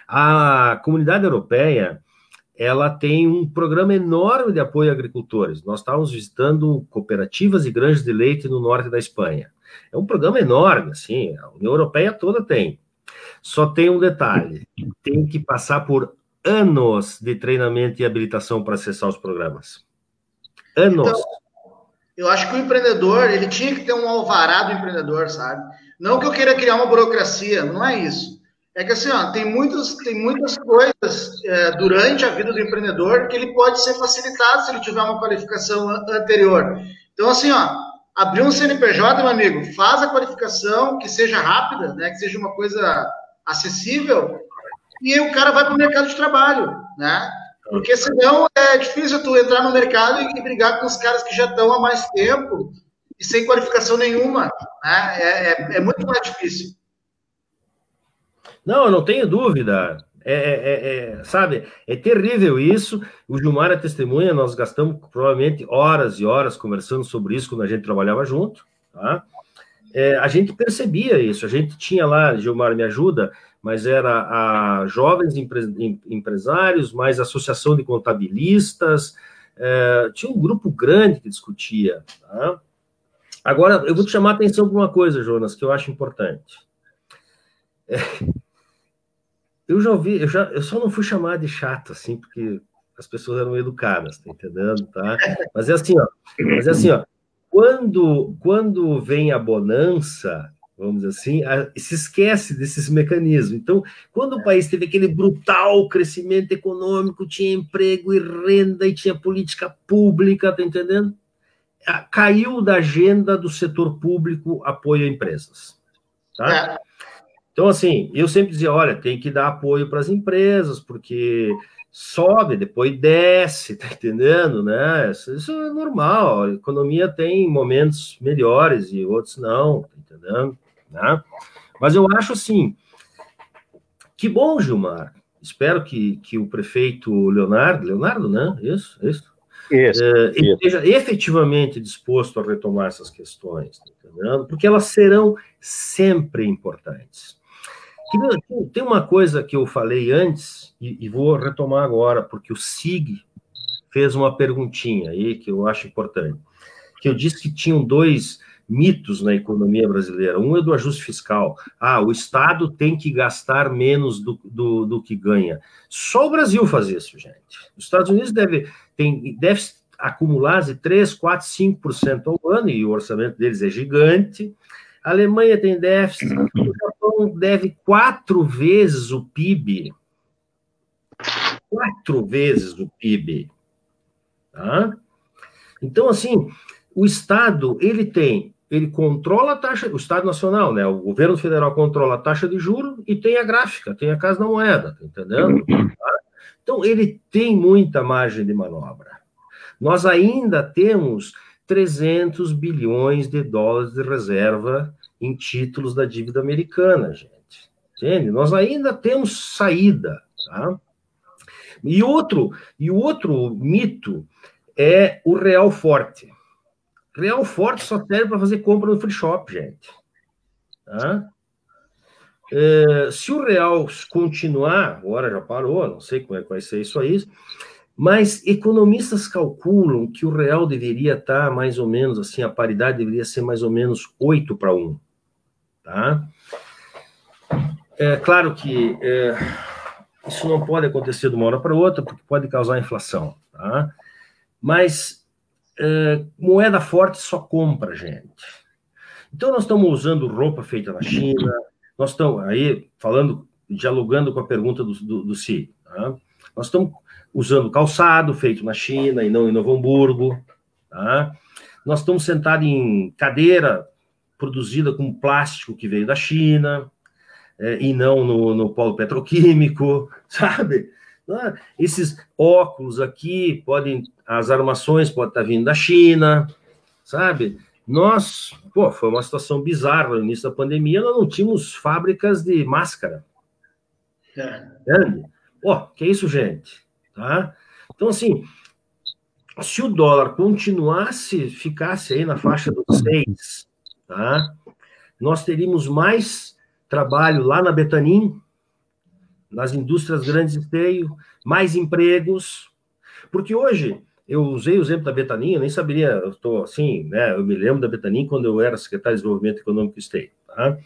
A comunidade europeia, ela tem um programa enorme de apoio a agricultores. Nós estávamos visitando cooperativas e granjas de leite no norte da Espanha. É um programa enorme, assim, a União Europeia toda tem. Só tem um detalhe, tem que passar por anos de treinamento e habilitação para acessar os programas. Anos. Então, eu acho que o empreendedor, ele tinha que ter um alvará do empreendedor, sabe? Não que eu queira criar uma burocracia, não é isso. É que assim, ó, tem muitas coisas durante a vida do empreendedor que ele pode ser facilitado se ele tiver uma qualificação anterior. Então, assim, ó, abrir um CNPJ, meu amigo, faz a qualificação, que seja rápida, né, que seja uma coisa acessível, e aí o cara vai para o mercado de trabalho, né? Porque senão é difícil tu entrar no mercado e brigar com os caras que já estão há mais tempo e sem qualificação nenhuma, né? É muito mais difícil. Não, eu não tenho dúvida. Sabe, é terrível isso. O Gilmar é testemunha, nós gastamos provavelmente horas e horas conversando sobre isso quando a gente trabalhava junto, tá? A gente percebia isso, a gente tinha lá, Gilmar me ajuda, mas era a jovens empresários, mais associação de contabilistas, tinha um grupo grande que discutia, tá? Agora, eu vou te chamar a atenção para uma coisa, Jonas, que eu acho importante. Eu já ouvi, eu só não fui chamado de chato, assim, porque as pessoas eram educadas, tá entendendo, tá? Mas é assim, ó, quando vem a bonança, vamos dizer assim, se esquece desses mecanismos. Então, quando o país teve aquele brutal crescimento econômico, tinha emprego e renda, e tinha política pública, tá entendendo? Caiu da agenda do setor público apoio a empresas, tá? Então, assim, eu sempre dizia, olha, tem que dar apoio para as empresas, porque sobe, depois desce, tá entendendo, né? Isso é normal, a economia tem momentos melhores e outros não, tá entendendo? Né? Mas eu acho assim, que bom, Gilmar, espero que o prefeito Leonardo, né? Isso. Ele esteja efetivamente disposto a retomar essas questões, tá entendendo? Porque elas serão sempre importantes. Tem uma coisa que eu falei antes, e vou retomar agora, porque o Sig fez uma perguntinha aí que eu acho importante. Que eu disse que tinham dois mitos na economia brasileira. Um é do ajuste fiscal. O Estado tem que gastar menos do que ganha. Só o Brasil faz isso, gente. Os Estados Unidos deve acumular de 3, 4, 5% ao ano, e o orçamento deles é gigante. A Alemanha tem déficit, o Japão deve 4 vezes o PIB. 4 vezes o PIB. Tá? Então, assim, o Estado, ele controla a taxa, o Estado Nacional, né? O governo federal controla a taxa de juros e tem a gráfica, tem a Casa da Moeda, tá entendendo? Tá? Então, ele tem muita margem de manobra. Nós ainda temos 300 bilhões de dólares de reserva em títulos da dívida americana, gente. Entende? Nós ainda temos saída, tá? E o outro mito é o real forte. Real forte só serve para fazer compra no free shop, gente. Tá? Se o real continuar, agora já parou, não sei como é que vai ser isso aí, mas economistas calculam que o real deveria estar mais ou menos assim, a paridade deveria ser mais ou menos 8-1. Tá? É claro que isso não pode acontecer de uma hora para outra, porque pode causar inflação. Tá? Mas moeda forte só compra, gente. Então nós estamos usando roupa feita na China, nós estamos aí dialogando com a pergunta do CI. Tá? Nós estamos usando calçado feito na China e não em Novo Hamburgo. Tá? Nós estamos sentados em cadeira produzida com plástico que veio da China, e não no polo petroquímico, sabe? Esses óculos aqui as armações podem estar vindo da China, sabe? Foi uma situação bizarra no início da pandemia, nós não tínhamos fábricas de máscara. Entende? Que é isso, gente? Tá? Então, assim, se o dólar ficasse aí na faixa dos 6, tá? Nós teríamos mais trabalho lá na Betanin, nas indústrias grandes de esteio, mais empregos, porque hoje, eu usei o exemplo da Betanin, eu nem saberia, eu me lembro da Betanin quando eu era secretário de Desenvolvimento Econômico do Esteio. Tá?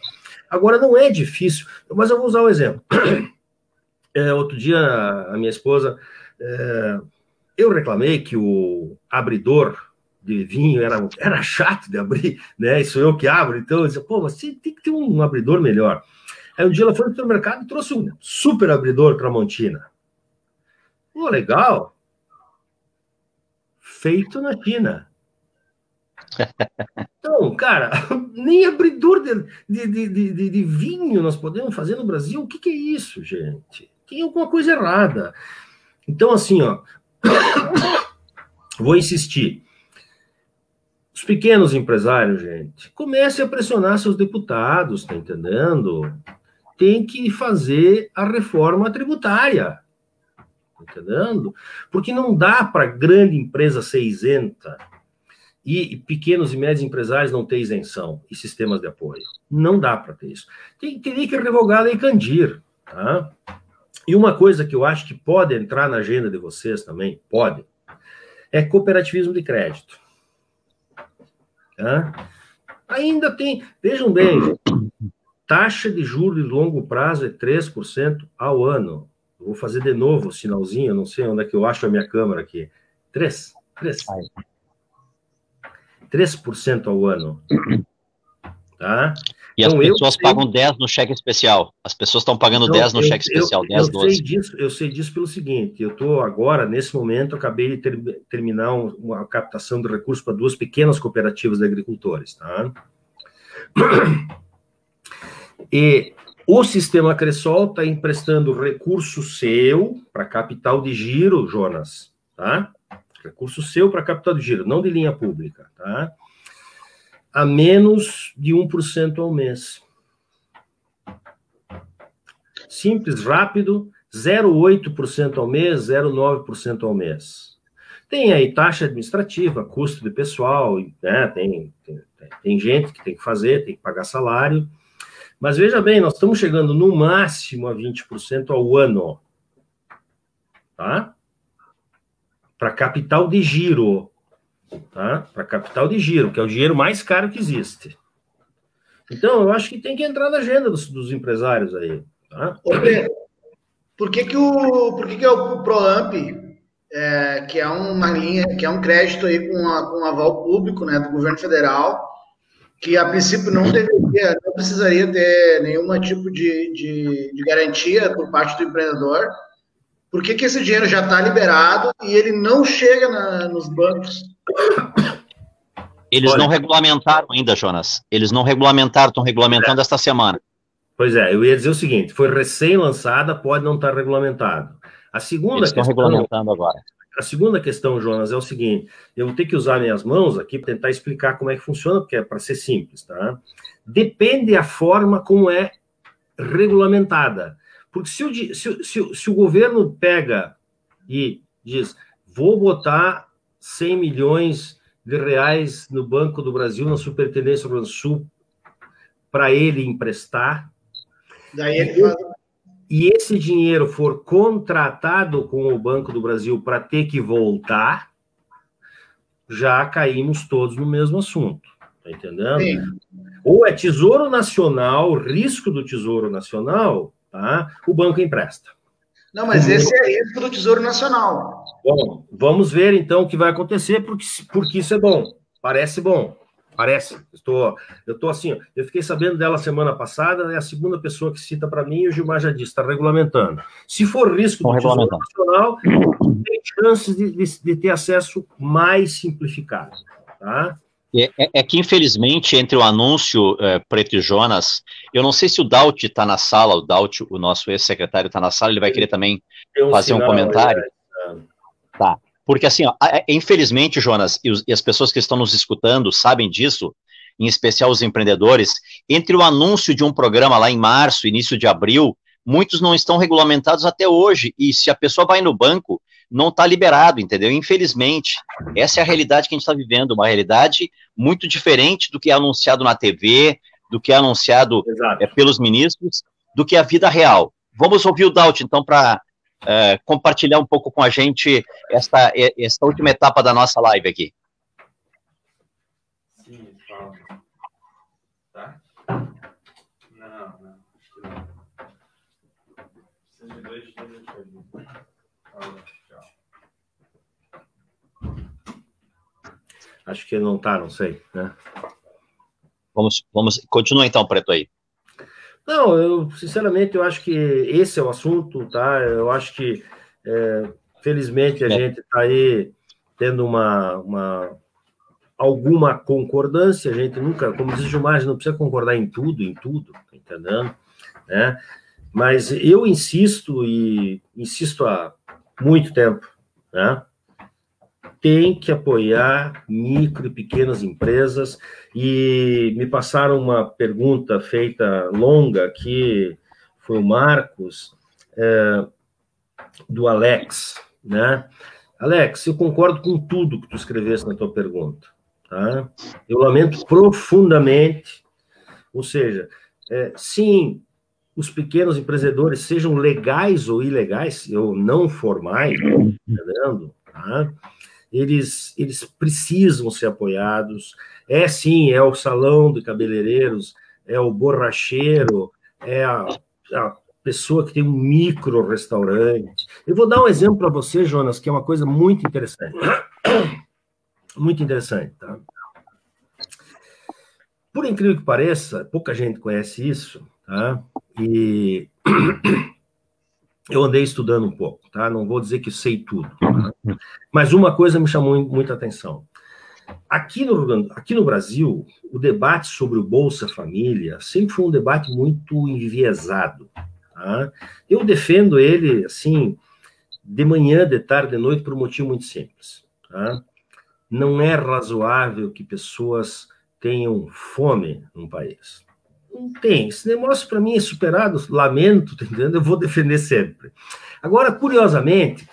Agora, não é difícil, mas eu vou usar o exemplo. Outro dia, a minha esposa, eu reclamei que o abridor de vinho era chato de abrir, né? Isso eu que abro, então eu disse, você tem que ter um abridor melhor. Aí um dia ela foi no supermercado e trouxe um super abridor Tramontina. Legal. Feito na China. Então, cara, nem abridor de vinho nós podemos fazer no Brasil. O que é isso, gente? Tem alguma coisa errada. Então, assim, vou insistir. Os pequenos empresários, gente, comecem a pressionar seus deputados, tá entendendo? Tem que fazer a reforma tributária, tá entendendo? Porque não dá para grande empresa ser isenta e pequenos e médios empresários não ter isenção e sistemas de apoio. Não dá para ter isso. Teria que revogar a Lei Candir, tá? E uma coisa que eu acho que pode entrar na agenda de vocês também, é cooperativismo de crédito. Tá? Ainda tem, vejam bem, taxa de juros de longo prazo é 3% ao ano. Eu vou fazer de novo o sinalzinho, eu não sei onde é que eu acho a minha câmera aqui. 3% ao ano. Tá? E então, as pessoas pagam 10 no cheque especial. As pessoas estão pagando 10 no cheque especial, 10, 12. Eu sei disso pelo seguinte, eu estou agora, nesse momento, acabei de terminar uma captação de recursos para 2 pequenas cooperativas de agricultores, tá? E O sistema Cressol está emprestando recurso seu para capital de giro, Jonas, tá? Recurso seu para capital de giro, não de linha pública, tá? A menos de 1% ao mês. Simples, rápido, 0,8% ao mês, 0,9% ao mês. Tem aí taxa administrativa, custo de pessoal, né? Tem gente que tem que fazer, tem que pagar salário. Mas veja bem, nós estamos chegando no máximo a 20% ao ano, tá? Para capital de giro, tá? Para capital de giro, que é o dinheiro mais caro que existe. Então, eu acho que tem que entrar na agenda dos empresários aí, tá? Ô, Pedro, por que que o ProAmp, que é uma linha, que é um crédito aí com aval público, né, do governo federal, que a princípio não precisaria ter nenhum tipo de garantia por parte do empreendedor, por que que esse dinheiro já está liberado e ele não chega nos bancos? Eles não regulamentaram ainda, Jonas. Eles não regulamentaram, estão regulamentando esta semana. Pois é, eu ia dizer o seguinte, foi recém-lançada, pode não estar regulamentado. A segunda Eles estão regulamentando agora. A segunda questão, Jonas, é o seguinte, eu vou ter que usar minhas mãos aqui para tentar explicar como é que funciona, porque é para ser simples, tá? Depende a forma como é regulamentada. Porque se o governo pega e diz, vou botar 100 milhões de reais no Banco do Brasil, na Superintendência do Rio Grande do Sul, para ele emprestar, daí ele faz... e esse dinheiro for contratado com o Banco do Brasil para ter que voltar, já caímos todos no mesmo assunto, tá entendendo? Sim. Ou é Tesouro Nacional, risco do Tesouro Nacional, tá? O banco empresta. Não, mas esse é risco do Tesouro Nacional. Bom, vamos ver então o que vai acontecer, porque isso é bom, parece bom. Parece, eu tô assim, eu fiquei sabendo dela semana passada, é a segunda pessoa que cita para mim, e o Gilmar já disse, está regulamentando. Se for risco do Tesouro Nacional, tem chances de ter acesso mais simplificado, tá? É que, infelizmente, entre o anúncio, Preto e Jonas, eu não sei se o Daut está na sala, o nosso ex-secretário está na sala, ele vai querer também fazer um comentário. Tá. Porque, assim, ó, infelizmente, Jonas, e as pessoas que estão nos escutando sabem disso, em especial os empreendedores, entre o anúncio de um programa lá em março, início de abril, muitos não estão regulamentados até hoje, e se a pessoa vai no banco, não está liberado, entendeu? Infelizmente, essa é a realidade que a gente está vivendo, uma realidade muito diferente do que é anunciado na TV, do que é anunciado pelos ministros, do que a vida real. Vamos ouvir o Daut, então, para compartilhar um pouco com a gente esta última etapa da nossa live aqui. Sim, fala. Tá? Não. Precisa de dois dias. Acho que não tá, não sei, né? Continua então, Preto, aí. Não, sinceramente, eu acho que esse é o assunto, tá? Eu acho que, felizmente, a gente está aí tendo alguma concordância, a gente nunca, como diz o Gilmar, não precisa concordar em tudo, tá entendendo? Né? Mas eu insisto há muito tempo, né? Tem que apoiar micro e pequenas empresas, e me passaram uma pergunta feita longa aqui, foi o Marcos, do Alex, né? Alex, eu concordo com tudo que tu escreveste na tua pergunta, tá? Eu lamento profundamente, ou seja, sim, os pequenos empreendedores, sejam legais ou ilegais, ou não formais, entendendo? Tá? Eles precisam ser apoiados. Sim, é o salão de cabeleireiros, é o borracheiro, é a pessoa que tem um micro restaurante. Eu vou dar um exemplo para você, Jonas, que é uma coisa muito interessante. Muito interessante, tá? Por incrível que pareça, pouca gente conhece isso, tá? E eu andei estudando um pouco, tá? Não vou dizer que sei tudo, tá? Mas uma coisa me chamou muita atenção. Aqui no Brasil, o debate sobre o Bolsa Família sempre foi um debate muito enviesado. Tá? Eu defendo ele, assim, de manhã, de tarde, de noite, por um motivo muito simples. Tá? Não é razoável que pessoas tenham fome num país. Não tem. Esse negócio, para mim, é superado. Lamento, tá entendendo? Eu vou defender sempre. Agora, curiosamente,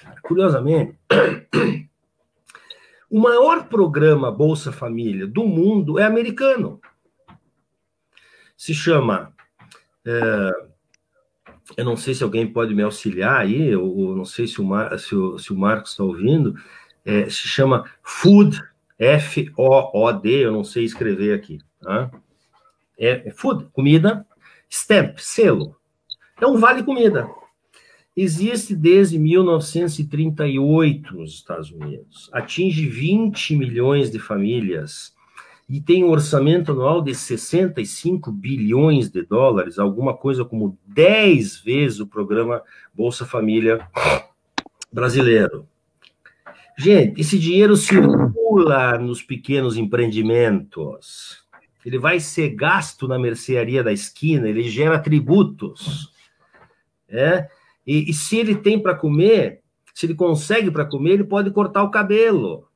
o maior programa Bolsa Família do mundo é americano. Se chama... eu não sei se alguém pode me auxiliar aí, eu não sei se o Marcos está ouvindo, se chama Food, F-O-O-D, eu não sei escrever aqui. Tá? Food, comida, stamp, selo. É um vale-comida. Existe desde 1938 nos Estados Unidos. Atinge 20 milhões de famílias e tem um orçamento anual de 65 bilhões de dólares, alguma coisa como 10 vezes o programa Bolsa Família brasileiro. Gente, esse dinheiro circula nos pequenos empreendimentos. Ele vai ser gasto na mercearia da esquina, ele gera tributos. E se ele tem para comer, se ele consegue para comer, ele pode cortar o cabelo.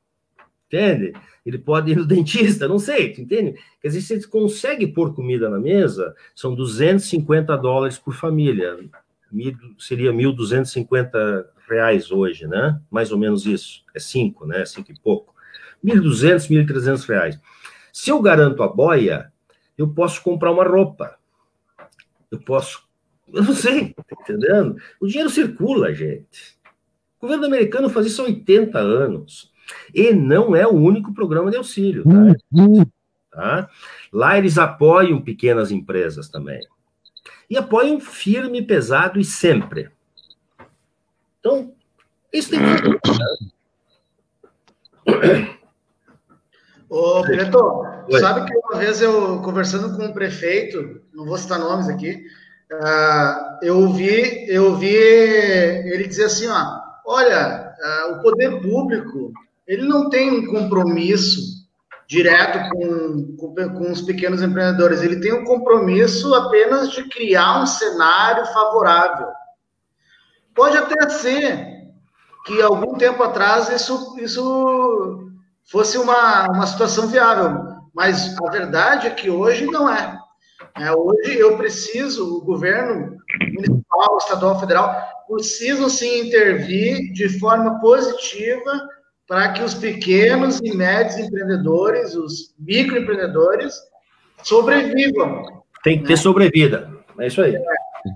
Entende? Ele pode ir no dentista, não sei, tu entende? Quer dizer, se ele consegue pôr comida na mesa, são 250 dólares por família. Seria 1.250 reais hoje, né? Mais ou menos isso. É 5, né? 5 e pouco. 1.200, 1.300 reais. Se eu garanto a boia, eu posso comprar uma roupa. Eu não sei, tá entendendo? O dinheiro circula, gente. O governo americano faz isso há 80 anos. E não é o único programa de auxílio, tá? Lá eles apoiam pequenas empresas também. E apoiam firme, pesado e sempre. Então, isso tem que fazer. Ô, Preto, sabe que uma vez eu, conversando com um prefeito, não vou citar nomes aqui, eu ouvi ele dizer assim, ó, olha, o poder público, ele não tem um compromisso direto com os pequenos empreendedores, ele tem um compromisso apenas de criar um cenário favorável. Pode até ser que algum tempo atrás isso fosse uma situação viável, mas a verdade é que hoje não é. Hoje o governo municipal, estadual, federal, precisam sim intervir de forma positiva para que os pequenos e médios empreendedores, os microempreendedores, sobrevivam. Tem que ter sobrevida. É isso aí.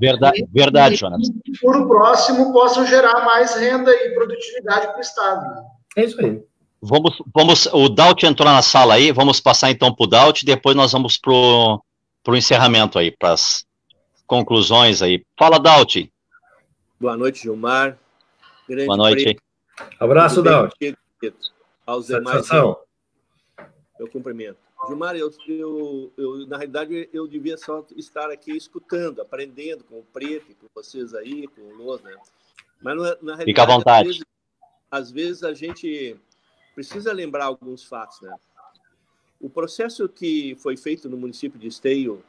Verdade, Jonas. E por o próximo possam gerar mais renda e produtividade para o Estado. É isso aí. O Daut entrou na sala aí, vamos passar então para o Daut, depois nós vamos para o encerramento aí, para as conclusões aí. Fala, Daut. Boa noite, Gilmar. Boa noite. Abraço, Daut. Aos demais, eu cumprimento. Gilmar, eu na realidade, eu devia só estar aqui escutando, aprendendo com o Preto, com vocês aí, com o Lô, né? Mas, na realidade, fica à vontade. Às vezes a gente precisa lembrar alguns fatos, né? O processo que foi feito no município de Esteio,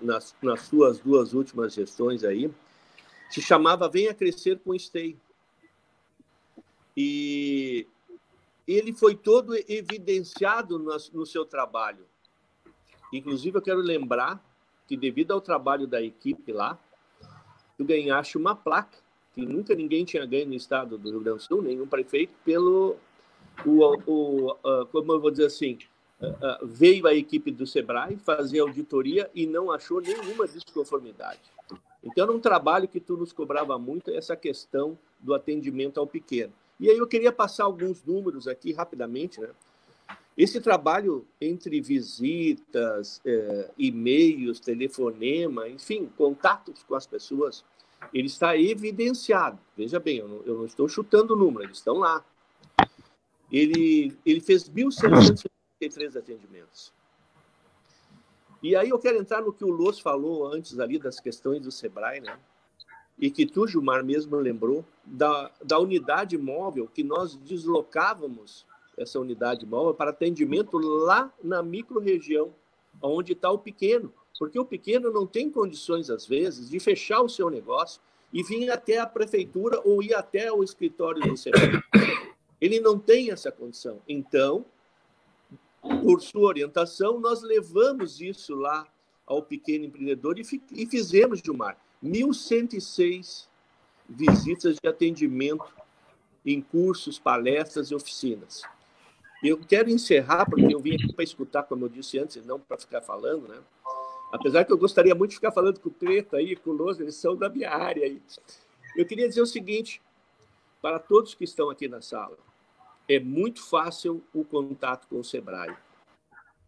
nas suas 2 últimas gestões aí, se chamava Venha Crescer com Esteio. E ele foi todo evidenciado no seu trabalho. Inclusive, eu quero lembrar que, devido ao trabalho da equipe lá, tu ganhaste uma placa, que nunca ninguém tinha ganho no estado do Rio Grande do Sul, nenhum prefeito, como eu vou dizer assim, veio a equipe do SEBRAE fazer auditoria e não achou nenhuma desconformidade. Então, era um trabalho que tu nos cobrava muito, essa questão do atendimento ao pequeno. E aí eu queria passar alguns números aqui rapidamente, né? Esse trabalho entre visitas, e-mails, telefonema, enfim, contatos com as pessoas, ele está evidenciado. Veja bem, eu não estou chutando o número, eles estão lá. Ele fez 1.673 atendimentos. E aí eu quero entrar no que o Lôs falou antes ali das questões do SEBRAE, né? E que tu, Gilmar, mesmo lembrou, da unidade móvel que nós deslocávamos essa unidade móvel para atendimento lá na micro-região, onde está o pequeno, porque o pequeno não tem condições, às vezes, de fechar o seu negócio e vir até a prefeitura ou ir até o escritório do Sebrae. Ele não tem essa condição. Então, por sua orientação, nós levamos isso lá ao pequeno empreendedor e fizemos, Gilmar, 1.106 visitas de atendimento em cursos, palestras e oficinas. Eu quero encerrar, porque eu vim aqui para escutar, como eu disse antes, e não para ficar falando, né? Apesar que eu gostaria muito de ficar falando com o Preto aí, com o Loso, eles são da minha área aí. Eu queria dizer o seguinte, para todos que estão aqui na sala, é muito fácil o contato com o Sebrae.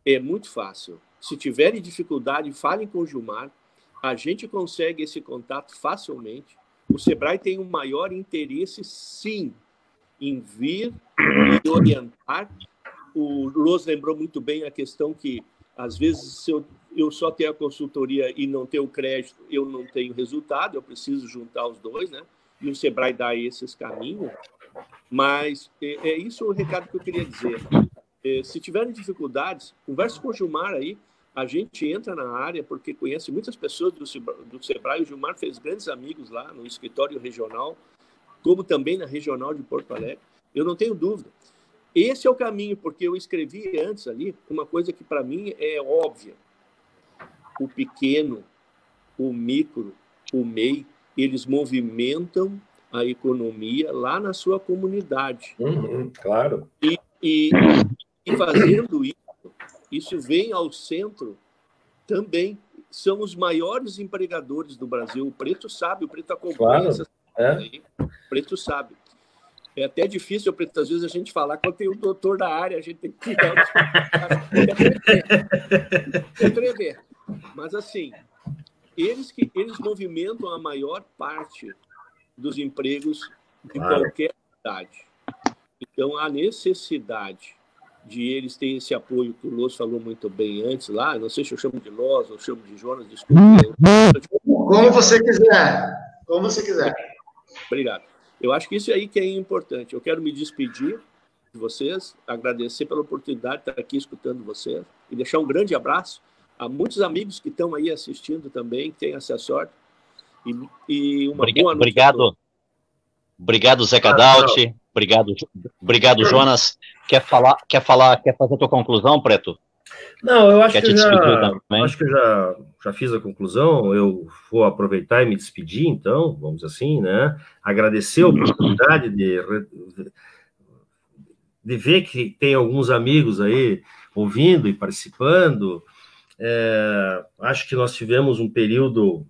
É muito fácil. Se tiverem dificuldade, falem com o Gilmar. A gente consegue esse contato facilmente. O Sebrae tem um maior interesse, sim, em vir e orientar. O Loso lembrou muito bem a questão que, às vezes, se eu só tenho a consultoria e não tenho crédito, eu não tenho resultado, eu preciso juntar os dois, né? E o Sebrae dá esses caminhos. Mas é isso o recado que eu queria dizer. Se tiverem dificuldades, converse com o Gilmar aí. A gente entra na área porque conhece muitas pessoas do Sebrae. O Gilmar fez grandes amigos lá no escritório regional, como também na regional de Porto Alegre. Eu não tenho dúvida. Esse é o caminho, porque eu escrevi antes ali uma coisa que para mim é óbvia. O pequeno, o micro, o MEI, eles movimentam a economia lá na sua comunidade. Claro. E fazendo isso vem ao centro também. São os maiores empregadores do Brasil. O Preto sabe, o Preto acompanha essas coisas aí. O Preto sabe. É até difícil, Preto, às vezes, a gente falar quando tem um doutor da área, a gente tem que atrever. Mas, assim, eles movimentam a maior parte dos empregos de qualquer cidade. Então, a necessidade de eles terem esse apoio que o Loso falou muito bem antes lá, não sei se eu chamo de Loso ou chamo de Jonas, desculpa. Como você quiser. Como você quiser. Obrigado. Eu acho que isso aí que é importante. Eu quero me despedir de vocês, agradecer pela oportunidade de estar aqui escutando vocês e deixar um grande abraço a muitos amigos que estão aí assistindo também, que têm essa sorte. E uma boa noite. Obrigado, Zé Cadalti. Obrigado, Jonas. Quer fazer a tua conclusão, Preto? Não, eu acho que já fiz a conclusão. Eu vou aproveitar e me despedir, então, vamos assim, né? Agradecer a oportunidade de ver que tem alguns amigos aí ouvindo e participando. Acho que nós tivemos um período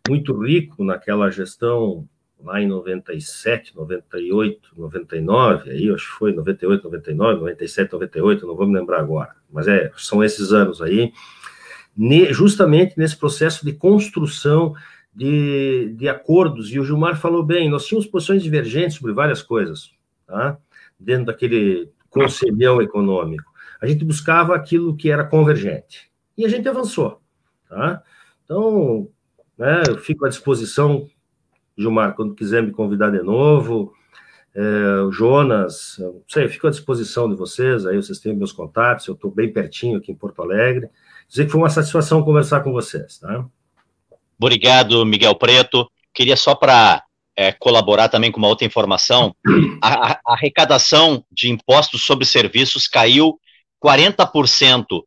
muito rico naquela gestão lá em 97, 98, 99, aí acho que foi 98, 99, 97, 98, não vou me lembrar agora, mas são esses anos aí, justamente nesse processo de construção de acordos, e o Gilmar falou bem, nós tínhamos posições divergentes sobre várias coisas, tá? Dentro daquele conselhão econômico. A gente buscava aquilo que era convergente, e a gente avançou, tá? Então, né, eu fico à disposição, Gilmar, quando quiser me convidar de novo, o Jonas, não sei, eu fico à disposição de vocês, aí vocês têm meus contatos, eu estou bem pertinho aqui em Porto Alegre, dizer que foi uma satisfação conversar com vocês, tá? Obrigado, Miguel Preto. Queria só para colaborar também com uma outra informação, a arrecadação de impostos sobre serviços caiu 40%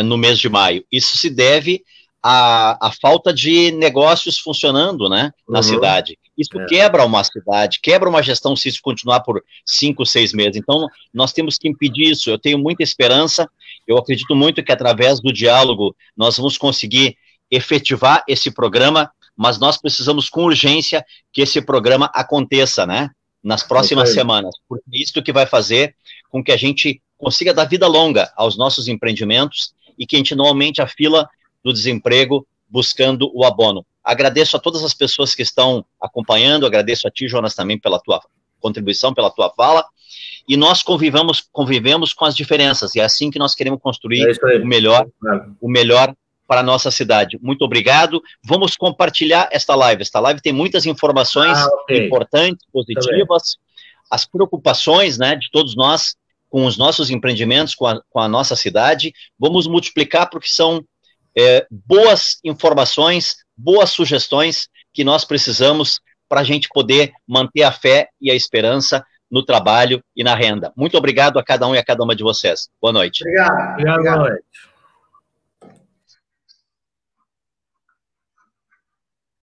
no mês de maio. Isso se deve a falta de negócios funcionando, né, na cidade. Isso quebra uma cidade, quebra uma gestão se isso continuar por 5, 6 meses. Então, nós temos que impedir isso. Eu tenho muita esperança, eu acredito muito que através do diálogo nós vamos conseguir efetivar esse programa, mas nós precisamos com urgência que esse programa aconteça, né, nas próximas semanas, porque é isso que vai fazer com que a gente consiga dar vida longa aos nossos empreendimentos e que a gente não aumente a fila do desemprego buscando o abono. Agradeço a todas as pessoas que estão acompanhando, agradeço a ti, Jonas, também pela tua contribuição, pela tua fala, e nós convivemos com as diferenças, e é assim que nós queremos construir o melhor para a nossa cidade. Muito obrigado, vamos compartilhar esta live tem muitas informações importantes, positivas, as preocupações, né, de todos nós, com os nossos empreendimentos, com a nossa cidade. Vamos multiplicar, porque são boas informações, boas sugestões que nós precisamos para a gente poder manter a fé e a esperança no trabalho e na renda. Muito obrigado a cada um e a cada uma de vocês. Boa noite. Obrigado. Obrigado, boa noite.